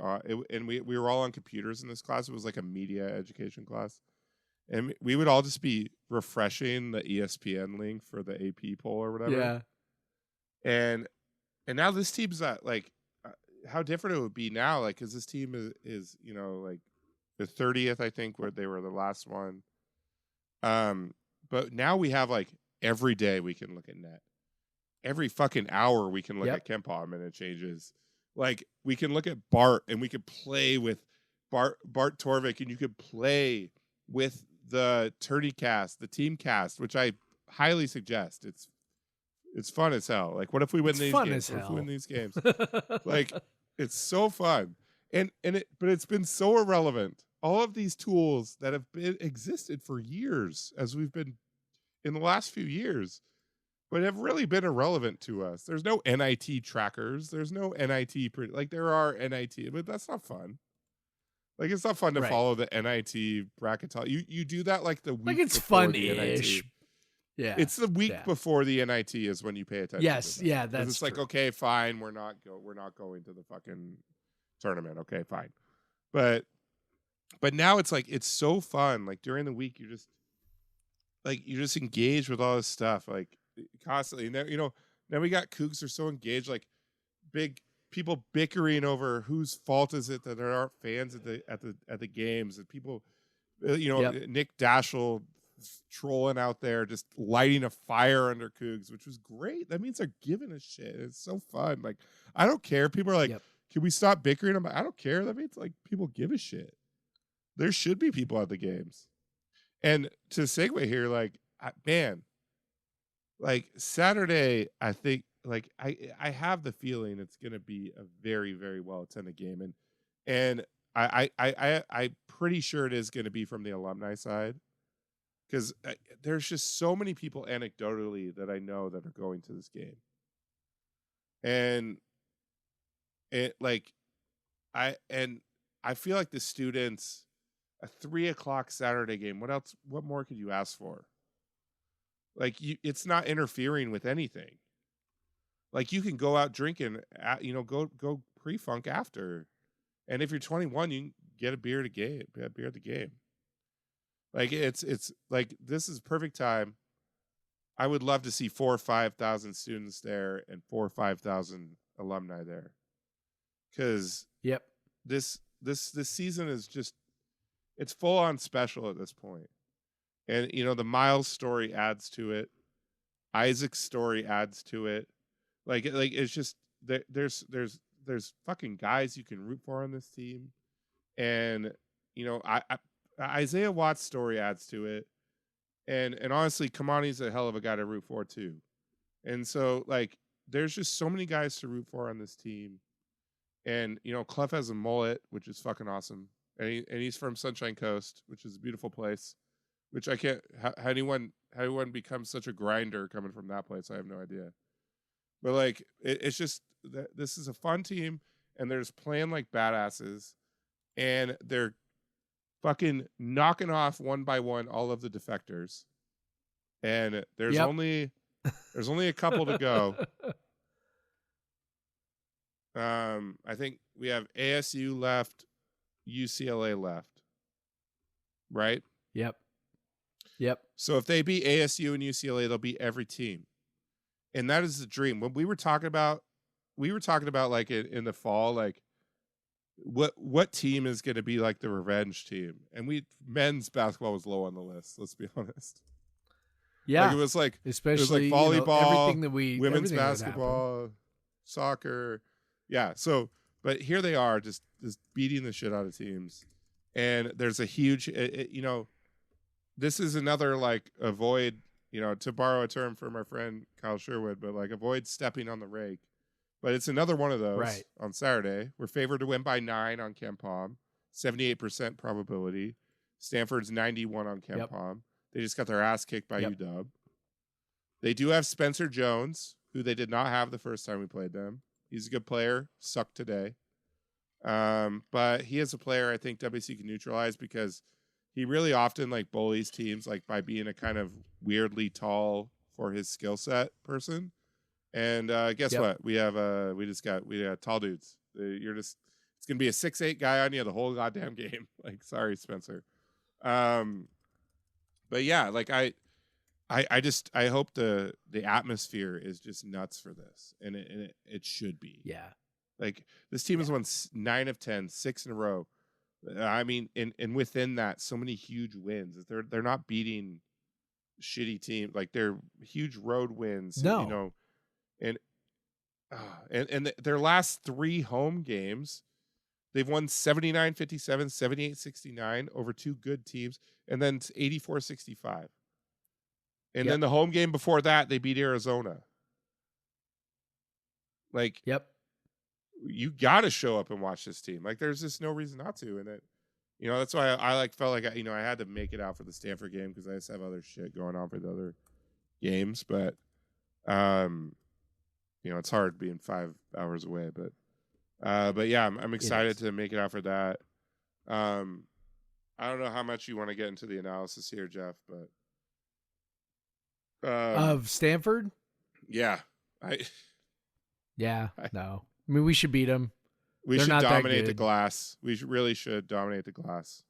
and we were all on computers in this class. It was like a media education class. And we would all just be refreshing the ESPN link for the AP poll or whatever. Yeah. And now this team's at like how different it would be now, like because this team is like the 30th, I think, where they were the last one. But now we have like every day we can look at net. Every fucking hour we can look at Ken Palm and it changes. Like we can look at Bart and we could play with Bart Torvik, and you could play with the Tourney cast, the team cast, which I highly suggest. It's fun as hell. Like, what if we win these games? What if we win these games? Like, it's so fun, but it's been so irrelevant. All of these tools that have existed for years, as we've been in the last few years, but have really been irrelevant to us. There's no NIT trackers. There's no NIT like there are NIT, but that's not fun. Like it's not fun to follow the NIT bracket. You do that like the week. Like it's before fun-ish. Yeah, it's the week before the NIT is when you pay attention. Yes, to yeah, that's it's true. like okay, fine, we're not going to the fucking tournament. Okay, fine, but now it's like it's so fun. Like during the week, you're just engaged with all this stuff like constantly. And then, now we got Cougs are so engaged, like big. People bickering over whose fault is it that there aren't fans at the games, and people, Nick Dashel trolling out there, just lighting a fire under Cougs, which was great. That means they're giving a shit. It's so fun. Like I don't care. People are like, can we stop bickering? I'm like, I don't care. That means like people give a shit. There should be people at the games. And to segue here, like man, like Saturday, I think. Like I have the feeling it's gonna be a very, very well attended game, and I'm pretty sure it is gonna be from the alumni side, because there's just so many people anecdotally that I know that are going to this game, and I feel like the students a 3:00 Saturday game. What more could you ask for? Like it's not interfering with anything. Like you can go out drinking, go pre-funk after, and if you're 21, you can get a beer at the game. Like it's like this is perfect time. I would love to see 4,000 or 5,000 students there and 4,000 or 5,000 alumni there, because this season is just it's full on special at this point, and the Miles story adds to it, Isaac's story adds to it. Like it's just there's fucking guys you can root for on this team, and Isaiah Watt's story adds to it, and honestly, Kamani's a hell of a guy to root for too, and so like there's just so many guys to root for on this team, and Clef has a mullet, which is fucking awesome, and he's from Sunshine Coast, which is a beautiful place, which I can't how anyone becomes such a grinder coming from that place, I have no idea. But like, it's just this is a fun team, and they're just playing like badasses, and they're fucking knocking off one by one all of the defectors, and there's only a couple to go. I think we have ASU left, UCLA left, right? Yep. So if they beat ASU and UCLA, they'll beat every team. And that is the dream. When we were talking about like in the fall, like what team is going to be like the revenge team? And men's basketball was low on the list. Let's be honest. Yeah. Like it was like Especially volleyball, everything that women's everything that happened. basketball, soccer. Yeah. So, but here they are just beating the shit out of teams. And there's a huge, this is another like avoid, to borrow a term from our friend Kyle Sherwood, but like avoid stepping on the rake. But it's another one of those Right. on Saturday. We're favored to win by 9 on Ken Palm, 78% probability. Stanford's 91 on Ken Palm. They just got their ass kicked by UW. They do have Spencer Jones, who they did not have the first time we played them. He's a good player. Sucked today. But he is a player I think WC can neutralize because he really often like bullies teams like by being a kind of weirdly tall for his skill set person. And guess what? We got tall dudes. It's gonna be a 6'8" guy on you the whole goddamn game. Like, sorry, Spencer. But yeah, like I hope the atmosphere is just nuts for this, and it should be. Yeah. Like this team has won 9 of 10, 6 in a row. I mean, and within that, so many huge wins. They're not beating shitty teams. Like they're huge road wins. No. And their last 3 home games, they've won 79-57, 78-69 over 2 good teams, and then 84-65. And then the home game before that, they beat Arizona. Like, you got to show up and watch this team. Like, there's just no reason not to. And that's why I felt like I had to make it out for the Stanford game because I just have other shit going on for the other games. But it's hard being 5 hours away. But yeah, I'm excited to make it out for that. I don't know how much you want to get into the analysis here, Jeff, but of Stanford? Yeah. No. I mean, we should beat them. We should dominate the glass. We really should dominate the glass.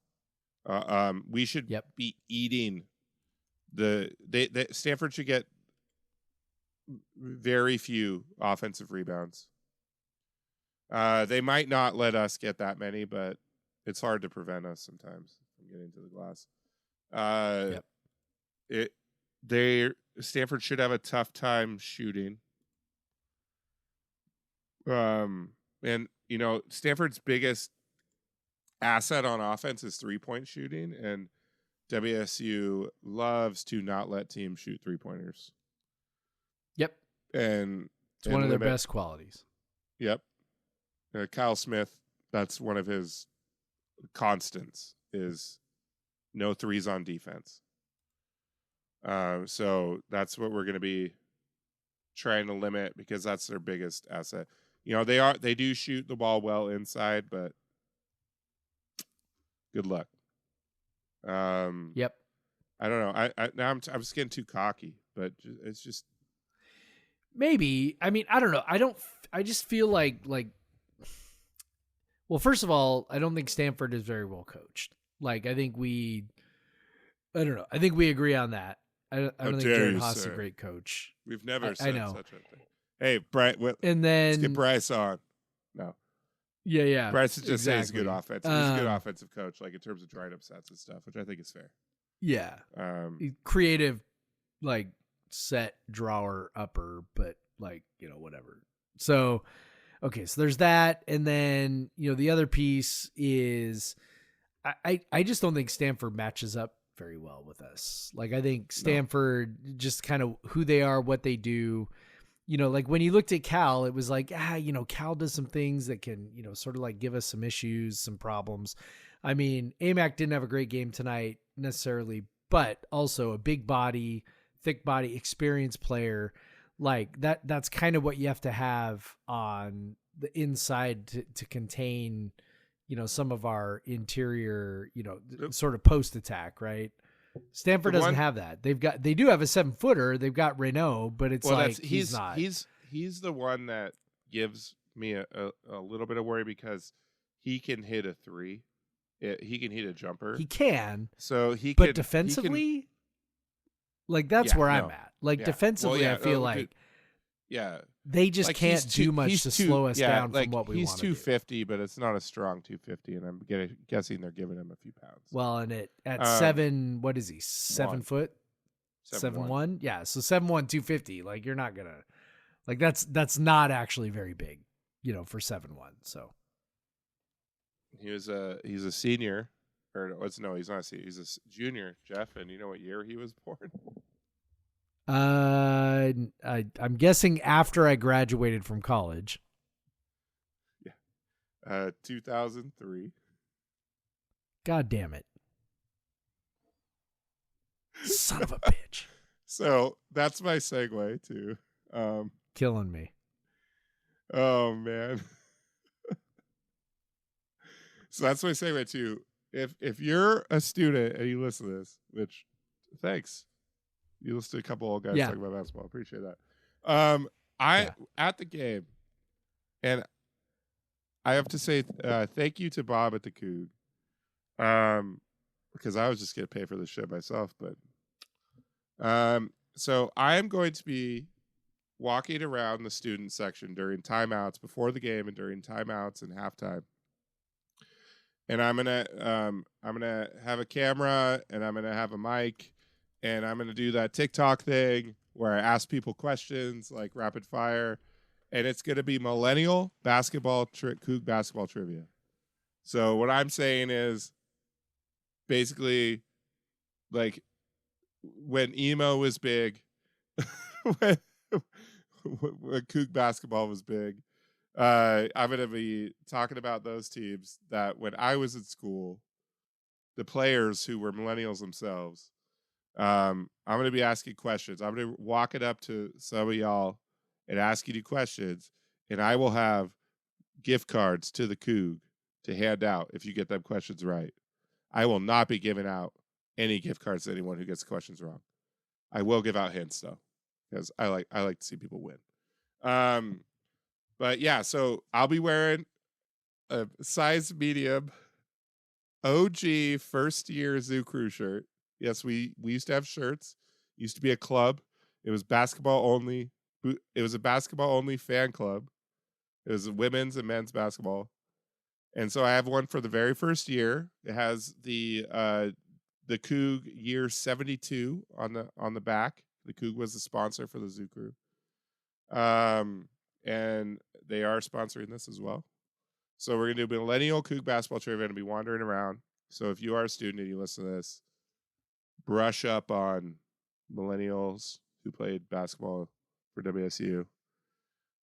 We should be eating Stanford should get very few offensive rebounds. They might not let us get that many, but it's hard to prevent us sometimes from getting to the glass. Stanford should have a tough time shooting. And Stanford's biggest asset on offense is 3-point shooting, and WSU loves to not let teams shoot 3-pointers. Yep. And it's one of their best qualities. Yep. Kyle Smith, that's one of his constants is no threes on defense. So that's what we're going to be trying to limit because that's their biggest asset. They do shoot the ball well inside, but good luck. Yep. I don't know. I'm just getting too cocky, but it's just maybe. I mean, I don't know. I just feel like. Well, first of all, I don't think Stanford is very well coached. Like, I think I don't know. I think we agree on that. I don't think Jared Haas is a great coach. We've never said I know. such a thing. Hey, Bryce. And then let's get Bryce on. No. Yeah. Bryce is just saying he's a good offensive. He's a good offensive coach, like in terms of drawing up sets and stuff, which I think is fair. Yeah. Creative, like set drawer upper, but like, whatever. So, okay, so there's that. And then, the other piece is I just don't think Stanford matches up very well with us. Like, I think Stanford, just kind of who they are, what they do, like when you looked at Cal, it was like, Cal does some things that can, sort of like give us some issues, some problems. I mean, AMAC didn't have a great game tonight necessarily, but also a big body, thick body, experienced player. Like that's kind of what you have to have on the inside to contain, some of our interior, sort of post attack, right? Stanford doesn't have that. They do have a 7-footer. They've got Renault, but it's he's not. He's the one that gives me a little bit of worry because he can hit a 3. He can hit a jumper. He can. So he but defensively, like that's where I'm at. Like defensively, I feel like they just like can't do much to slow us down from what we want to do. He's 250, but it's not a strong 250, and I'm guessing they're giving him a few pounds. Well, and at 7, what is he? 7 foot? 7-1. 7-1. Yeah, so 7-1 250. Like you're not gonna like that's not actually very big, for 7-1. So He's a senior, or no, he's not a senior. He's a junior, Jeff. And you know what year he was born? I'm guessing after I graduated from college. 2003. God damn it. Son of a bitch. So that's my segue to Killing me. oh man. So that's my segue to if you're a student and you listen to this, which thanks. You listen to a couple old guys talk about basketball. Appreciate that. At the game, and I have to say thank you to Bob at the Coug. Because I was just gonna pay for this shit myself, but so I am going to be walking around the student section during timeouts before the game and during timeouts and halftime. And I'm gonna have a camera and I'm gonna have a mic and I'm gonna do that TikTok thing where I ask people questions like rapid fire, and it's gonna be millennial basketball Coug basketball trivia. So what I'm saying is basically like when emo was big, when Coug basketball was big. I'm going to be talking about those teams that when I was in school, the players who were millennials themselves, I'm going to be asking questions. I'm going to walk it up to some of y'all and ask you questions, and I will have gift cards to the Coug to hand out if you get them questions right. I will not be giving out any gift cards to anyone who gets the questions wrong. I will give out hints though, because I like to see people win. But yeah, so I'll be wearing a size medium OG first year Zoo Crew shirt. Yes, we used to have shirts. It used to be a club. It was basketball only. It was a basketball only fan club. It was women's and men's basketball. And so I have one for the very first year. It has the Coug year 72 on the back. The Coug was the sponsor for the Zoo Crew. And they are sponsoring this as well. So we're gonna do millennial Coug basketball trivia. We're gonna be wandering around. So if you are a student and you listen to this, brush up on millennials who played basketball for WSU.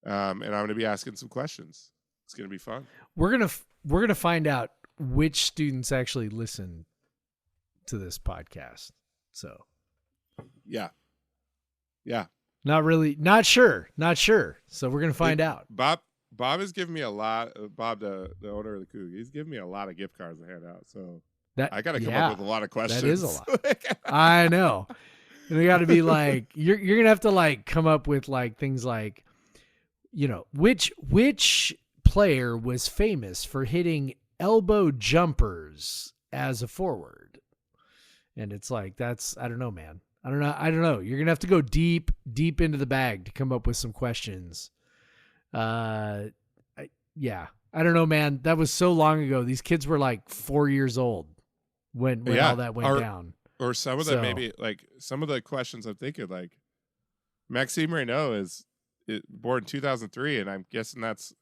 And I'm gonna be asking some questions. It's gonna be fun. We're gonna find out which students actually listen to this podcast. So yeah. Not sure. So we're gonna find out. Bob has given me a lot. Bob, the owner of the Coug, he's given me a lot of gift cards to hand out. So I got to come up with a lot of questions. That is a lot. I know. And they got to be like you're gonna have to like come up with like things like, which player was famous for hitting elbow jumpers as a forward, and it's like I don't know, man. I don't know. You're going to have to go deep into the bag to come up with some questions. I don't know, man. That was so long ago. These kids were like 4 years old when all that went down. Or some of them maybe like some of the questions I'm thinking like Maxime Reynaud is born in 2003. And I'm guessing there's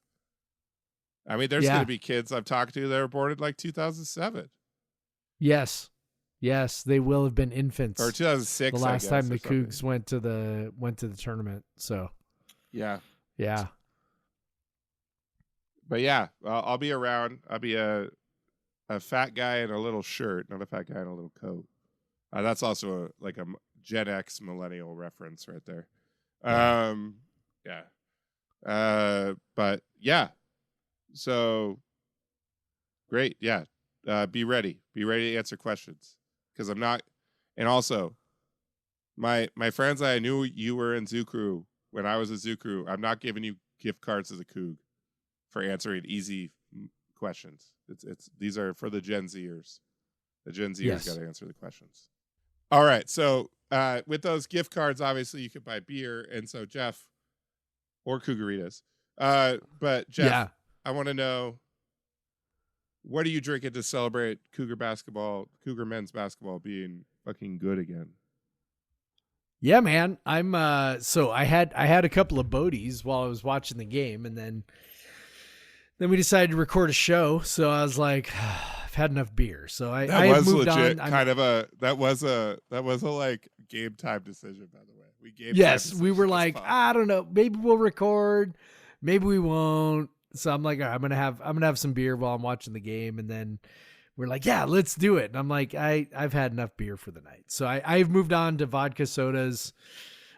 going to be kids I've talked to that were born in like 2007. Yes, they will have been infants. Or 2006. The last time the Cougs went to the tournament. So yeah. But yeah, I'll be around. I'll be a fat guy in a little shirt, not a fat guy in a little coat. That's also a Gen X millennial reference right there. But yeah. So great. Yeah. Be ready to answer questions. Because I'm not, and also, my friends, I knew you were in Zoo Crew when I was a Zoo Crew. I'm not giving you gift cards to the Coug for answering easy questions. These are for the Gen Zers. The Gen Zers got to answer the questions. All right, so with those gift cards, obviously you could buy beer, and so Jeff or Cougaritas. But Jeff, I want to know. What are you drinking to celebrate Cougar men's basketball being fucking good again? Yeah, man. I'm so I had a couple of Bodies while I was watching the game, and then we decided to record a show. So I was like, I've had enough beer. So I That have was moved legit. on. Kind of that was a like game time decision. By the way, we game Yes, time we were decision. like, That's fun. I don't know, maybe we'll record, maybe we won't. So I'm like, all right, I'm gonna have some beer while I'm watching the game, and then we're like, yeah, let's do it. And I'm like, I've had enough beer for the night, so I've moved on to vodka sodas.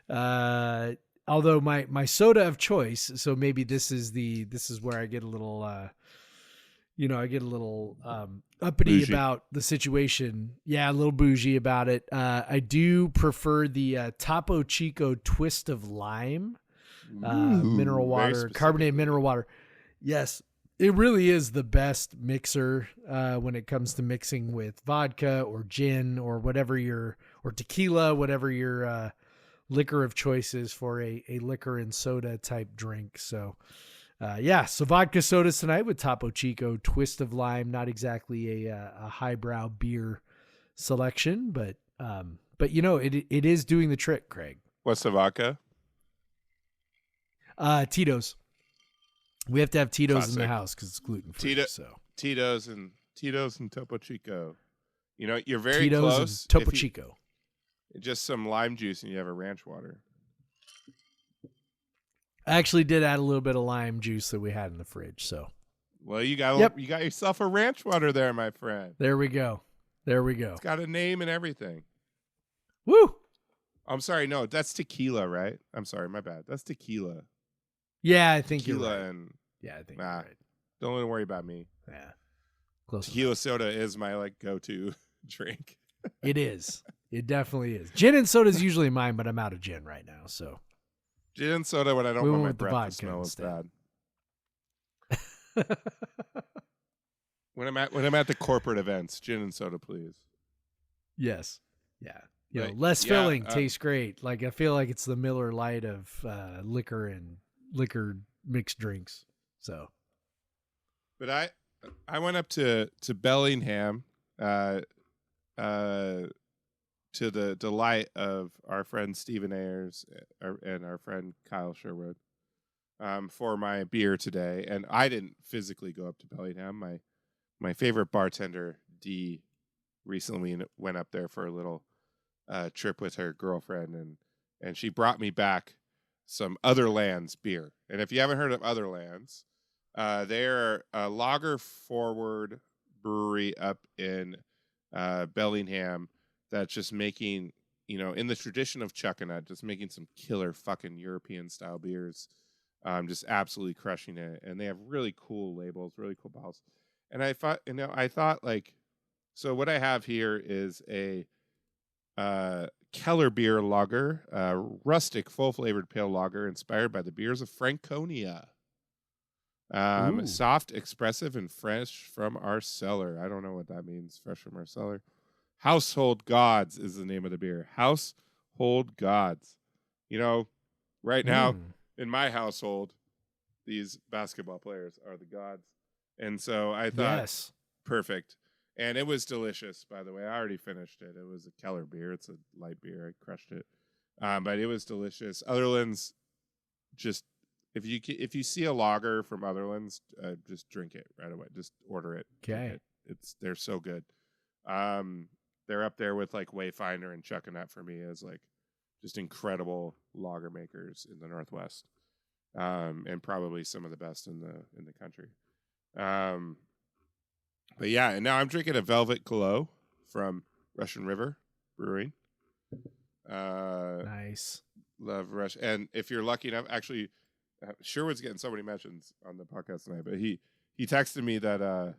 Although my soda of choice, so maybe this is where I get a little uppity Bougie. about the situation. Yeah, a little bougie about it. I do prefer the Topo Chico twist of lime, mineral Ooh, very water, carbonated specifically. mineral water. Yes, it really is the best mixer when it comes to mixing with vodka or gin or or tequila, whatever your liquor of choice is for a liquor and soda type drink. So so vodka sodas tonight with Topo Chico twist of lime. Not exactly a highbrow beer selection, but it is doing the trick, Craig. What's the vodka? Tito's. We have to have Tito's in the Classic. house because it's gluten free. So Tito's and Topo Chico. You know, you're very Tito's close. and Topo If you- Chico. Just some lime juice and you have a ranch water. I actually did add a little bit of lime juice that we had in the fridge. So Well, you got Yep. you got yourself a ranch water there, my friend. there we go. There we go. It's got a name and everything. Woo! I'm sorry, no, that's tequila, right? I'm sorry, my bad. That's tequila. Yeah, I think Tequila you're right. and Yeah, I think Nah. you're right. don't even worry about me. Yeah, close. Tequila soda is my go-to drink. It is. It definitely is. Gin and soda is usually mine, but I'm out of gin right now. So Gin and soda when I don't We want went my with the breath to vodka smell as instead. bad. When I'm at the corporate events, gin and soda, please. yes, yeah. Right. Less Yeah, filling tastes great. Like I feel like it's the Miller Lite of liquor and liquor mixed drinks. So But I went up to Bellingham, to the delight of our friend Stephen Ayers and our friend Kyle Sherwood, for my beer today. And I didn't physically go up to Bellingham. My favorite bartender, Dee, recently went up there for a little trip with her girlfriend, and she brought me back some Other Lands beer. And if you haven't heard of Other Lands, they're a lager forward brewery up in Bellingham that's just making, in the tradition of Chuckanut, just making some killer fucking European style beers, just absolutely crushing it. And they have really cool labels, really cool bottles. And I thought like, so what I have here is a Keller beer lager, rustic, full flavored pale lager inspired by the beers of Franconia. Ooh. Soft, expressive, and fresh from our cellar. I don't know what that means. Fresh from our cellar. Household Gods is the name of the beer. Household Gods. Right now in my household, these basketball players are the gods. And so I thought, yes, perfect. And it was delicious, by the way. I already finished it. It was a Keller beer. It's a light beer. I crushed it. But it was delicious. Otherlands, just if you see a lager from Otherlands, just drink it right away. Just order it. Drink Okay. it. They're so good. They're up there with like Wayfinder and Chuckanut for me as like just incredible lager makers in the Northwest, and probably some of the best in the country. But yeah, and now I'm drinking a Velvet Glow from Russian River Brewing. nice. Love Rush, and if you're lucky enough, actually, Sherwood's getting so many mentions on the podcast tonight. But he texted me that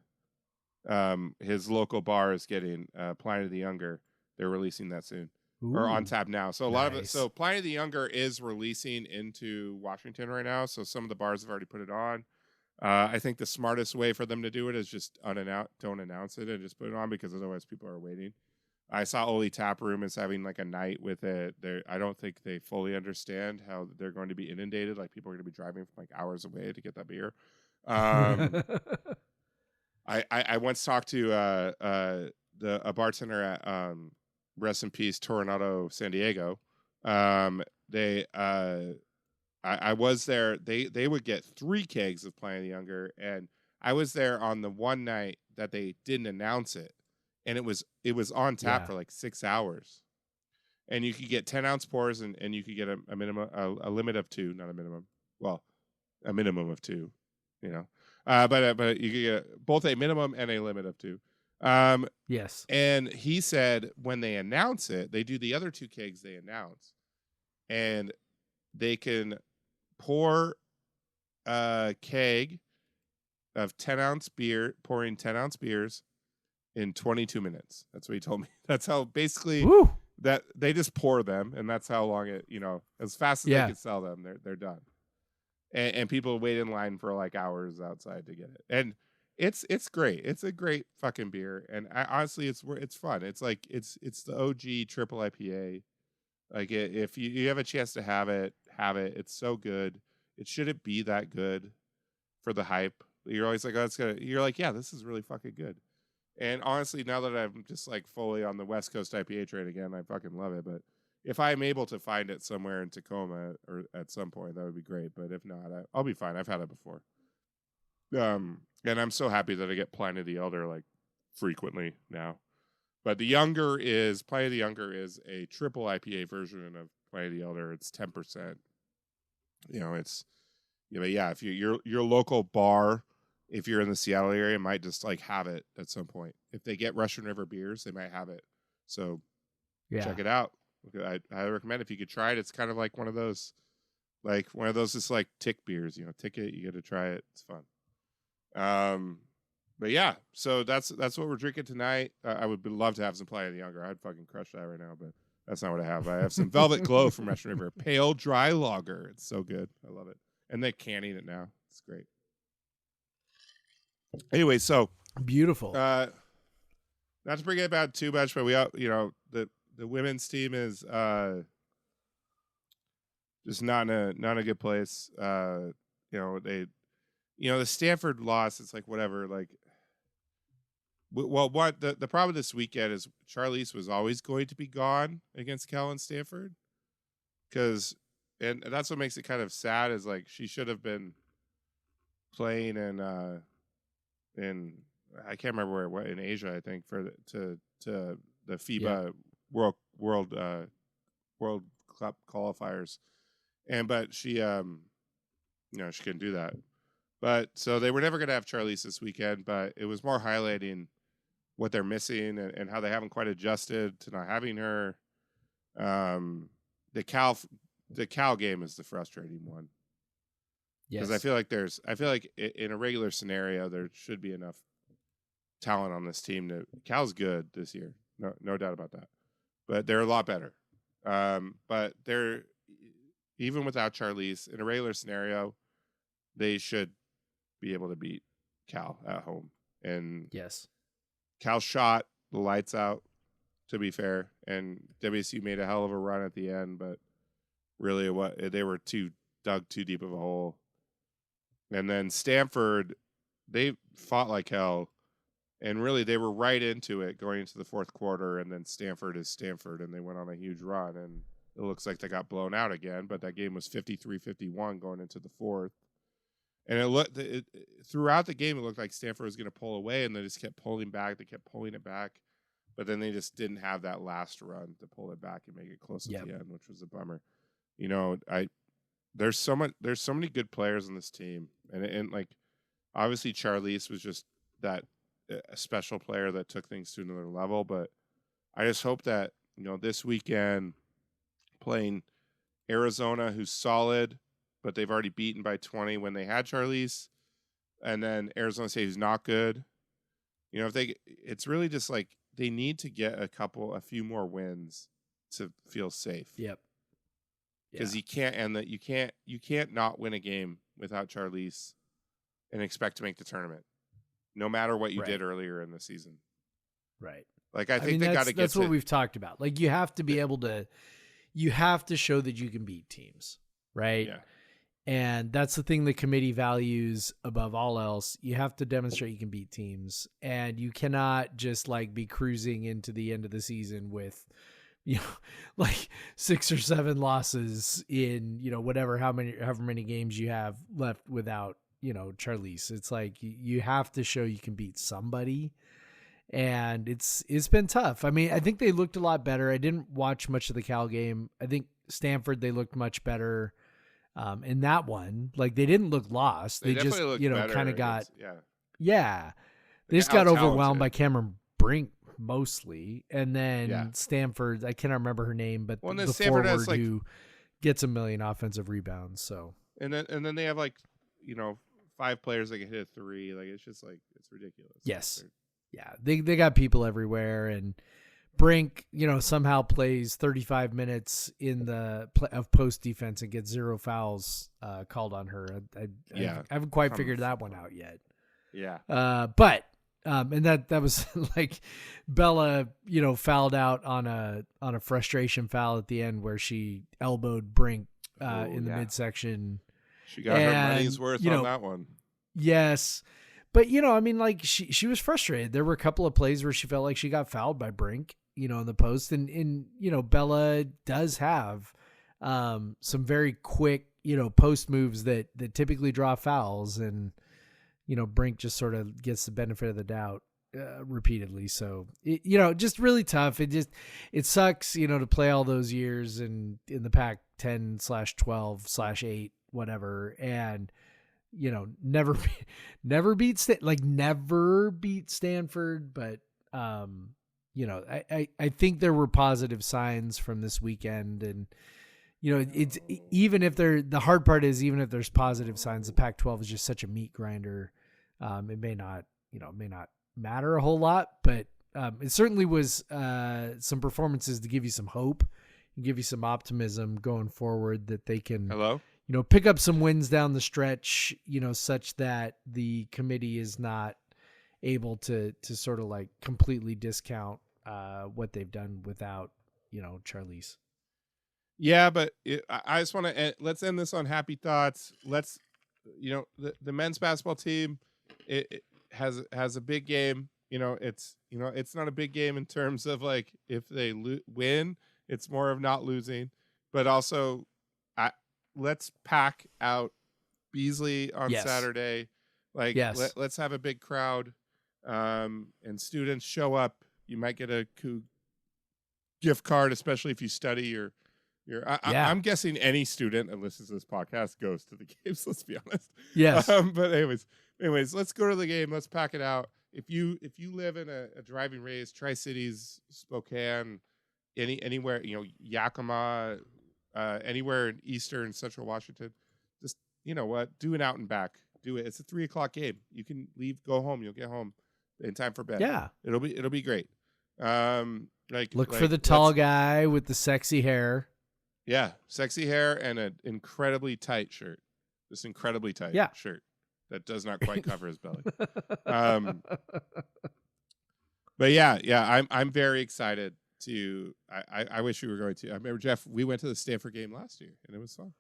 his local bar is getting Pliny the Younger. They're releasing that soon, or on Ooh. tap now. So a lot of it. Nice. So Pliny the Younger is releasing into Washington right now. So some of the bars have already put it on. I think the smartest way for them to do it is just don't announce it and just put it on, because otherwise people are waiting. I saw Oli Tap Room is having like a night with it. I don't think they fully understand how they're going to be inundated. Like people are going to be driving from like hours away to get that beer. I once talked to a bartender at rest in peace Toronado, San Diego, They I was there. They would get 3 kegs of Planet of the Younger, and I was there on the one night that they didn't announce it, and it was on tap Yeah. for like 6 hours, and you could get 10-ounce pours, and you could get a minimum a limit of 2, not a minimum. Well, a minimum of 2, you know, but you could get both a minimum and a limit of 2. Yes. And he said when they announce it, they do the other 2 kegs they announce, and they can pour a keg of 10-ounce beer, pouring 10-ounce beers in 22 minutes. That's what he told me. That's how basically Woo! that they just pour them, and that's how long it, as fast as Yeah. they can sell them, they're done. And people wait in line for like hours outside to get it. And it's great. It's a great fucking beer. And honestly, it's fun. It's like it's the OG triple IPA. Like if you have a chance to have it. It's so good. It shouldn't be that good for the hype. You're always like, oh, you're like, yeah, this is really fucking good. And honestly, now that I'm just like fully on the West Coast IPA train again, I fucking love it. But if I'm able to find it somewhere in Tacoma or at some point, that would be great. But if not, I'll be fine. I've had it before. And I'm so happy that I get Pliny of the Elder like frequently now. But Pliny of the Younger is a triple IPA version of Pliny of the Elder. It's 10%. But yeah, if your local bar, if you're in the Seattle area, might just like have it at some point. If they get Russian River beers, they might have it. So check it out. I recommend if you could try it. It's kind of like one of those just like tick beers. Tick it, you get to try it. It's fun. But yeah, so that's what we're drinking tonight. I would love to have some Pliny of the Younger. I'd fucking crush that right now, but that's not what I have. I have some Velvet Glow from Russian River, pale dry lager. It's so good. I love it. And they're canning it now. It's great. Anyway, so beautiful. Not to bring it about too much, but the women's team is just not in a good place. The Stanford loss. It's like whatever. Like, well, what the problem this weekend is Charlize was always going to be gone against Cal and Stanford, and that's what makes it kind of sad. Is like she should have been playing in I can't remember where in Asia, I think, for the FIBA World Cup qualifiers, but she she couldn't do that. But so they were never going to have Charlize this weekend, but it was more highlighting what they're missing and how they haven't quite adjusted to not having her. The Cal game is the frustrating one. Yes. Because I feel like in a regular scenario, there should be enough talent on this team. Cal's good this year. No doubt about that. But they're a lot better. But they're, even without Charlize, in a regular scenario, they should be able to beat Cal at home. And yes, Cal shot the lights out, to be fair. And WSU made a hell of a run at the end, but really they were dug too deep of a hole. And then Stanford, they fought like hell, and really they were right into it going into the fourth quarter. And then Stanford is Stanford, and they went on a huge run. And it looks like they got blown out again, but that game was 53-51 going into the fourth. And throughout the game, it looked like Stanford was going to pull away, and they just kept pulling back. They kept pulling it back, but then they just didn't have that last run to pull it back and make it close at the end, which was a bummer. There's so many good players on this team, and like obviously Charlize was just that a special player that took things to another level. But I just hope that this weekend playing Arizona, who's solid, but they've already beaten by 20 when they had Charlize, and then Arizona State, who's not good. It's really just like they need to get a few more wins to feel safe. Yep. Because you can't not win a game without Charlize and expect to make the tournament, no matter what you did earlier in the season. Right. Like I think they got to get. That's what we've talked about. Like you have to be able to, you have to show that you can beat teams, right? Yeah. And that's the thing the committee values above all else. You have to demonstrate you can beat teams, and you cannot just like be cruising into the end of the season with like 6 or 7 losses in, however many games you have left without, Charlize. It's like you have to show you can beat somebody. And it's been tough. I mean, I think they looked a lot better. I didn't watch much of the Cal game. I think Stanford, they looked much better in that one. Like, they didn't look lost. They just, kind of got, they just got overwhelmed by Cameron Brink mostly. And then Stanford, I cannot remember her name, but the forward who gets 1 million offensive rebounds. So, and then they have 5 players that can hit a 3. Like, it's just it's ridiculous. Yes. Yeah, they got people everywhere, and Brink, somehow plays 35 minutes in the of post defense and gets 0 fouls called on her. I haven't quite figured that one out yet. Yeah. But and that was like Bella, fouled out on a frustration foul at the end where she elbowed Brink in the midsection. She got her money's worth on that one. Yes. But, she was frustrated. There were a couple of plays where she felt like she got fouled by Brink, in the post. And Bella does have some very quick, post moves that typically draw fouls. And, Brink just sort of gets the benefit of the doubt repeatedly. So, just really tough. It sucks, to play all those years in the Pac-10/12/8, whatever. And, never beat Stanford, but I think there were positive signs from this weekend, and it's even if the hard part is even if there's positive signs, the Pac-12 is just such a meat grinder. It may not matter a whole lot, but it certainly was some performances to give you some hope and give you some optimism going forward that they can pick up some wins down the stretch, such that the committee is not able to sort of completely discount what they've done without, Charlize. Yeah, but I just want to let's end this on happy thoughts. Let's, the men's basketball team, it has a big game. It's not a big game in terms of if they win, it's more of not losing, but also let's pack out Beasley on Saturday. Let's have a big crowd, and students show up. You might get a Coug gift card, especially if you study I'm guessing any student that listens to this podcast goes to the games. Let's be honest. Yes. But anyways, let's go to the game. Let's pack it out. If you live in a driving range, Tri-Cities, Spokane, anywhere, Yakima, anywhere in eastern central Washington, just do an out and back. Do it. It's a 3:00 game. You can leave, go home. You'll get home in time for bed. Yeah, it'll be great. Look for the tall guy with the sexy hair. Yeah, sexy hair and an incredibly tight shirt. This incredibly tight shirt that does not quite cover his belly. But I'm very excited. I wish we were going to. I remember, Jeff, we went to the Stanford game last year and it was fun.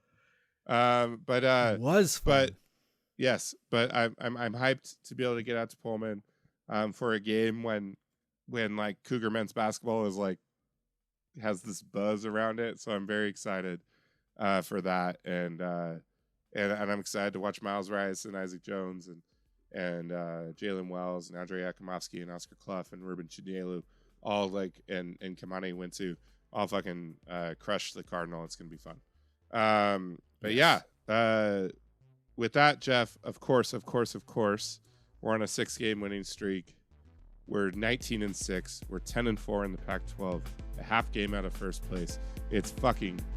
It was fun. But yes, but I'm hyped to be able to get out to Pullman for a game when Cougar men's basketball is has this buzz around it. So I'm very excited for that, and I'm excited to watch Miles Rice and Isaac Jones and Jalen Wells and Andre Yakimovsky and Oscar Clough and Ruben Chidielu all and Kamani Wintu all fucking crush the Cardinal. It's gonna be fun. With that, Jeff, of course, we're on a 6-game winning streak. We're 19-6. We're 10-4 in the Pac-12. A half game out of first place. It's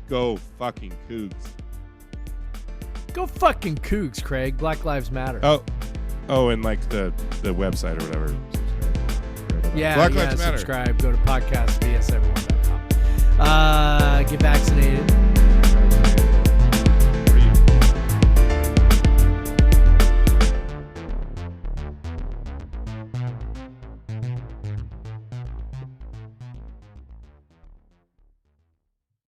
go fucking Cougs. Go fucking Cougs, Craig. Black Lives Matter. Oh, and the website or whatever. Black Lives Matter. Subscribe. Go to podcastvseveryone.com. Get vaccinated.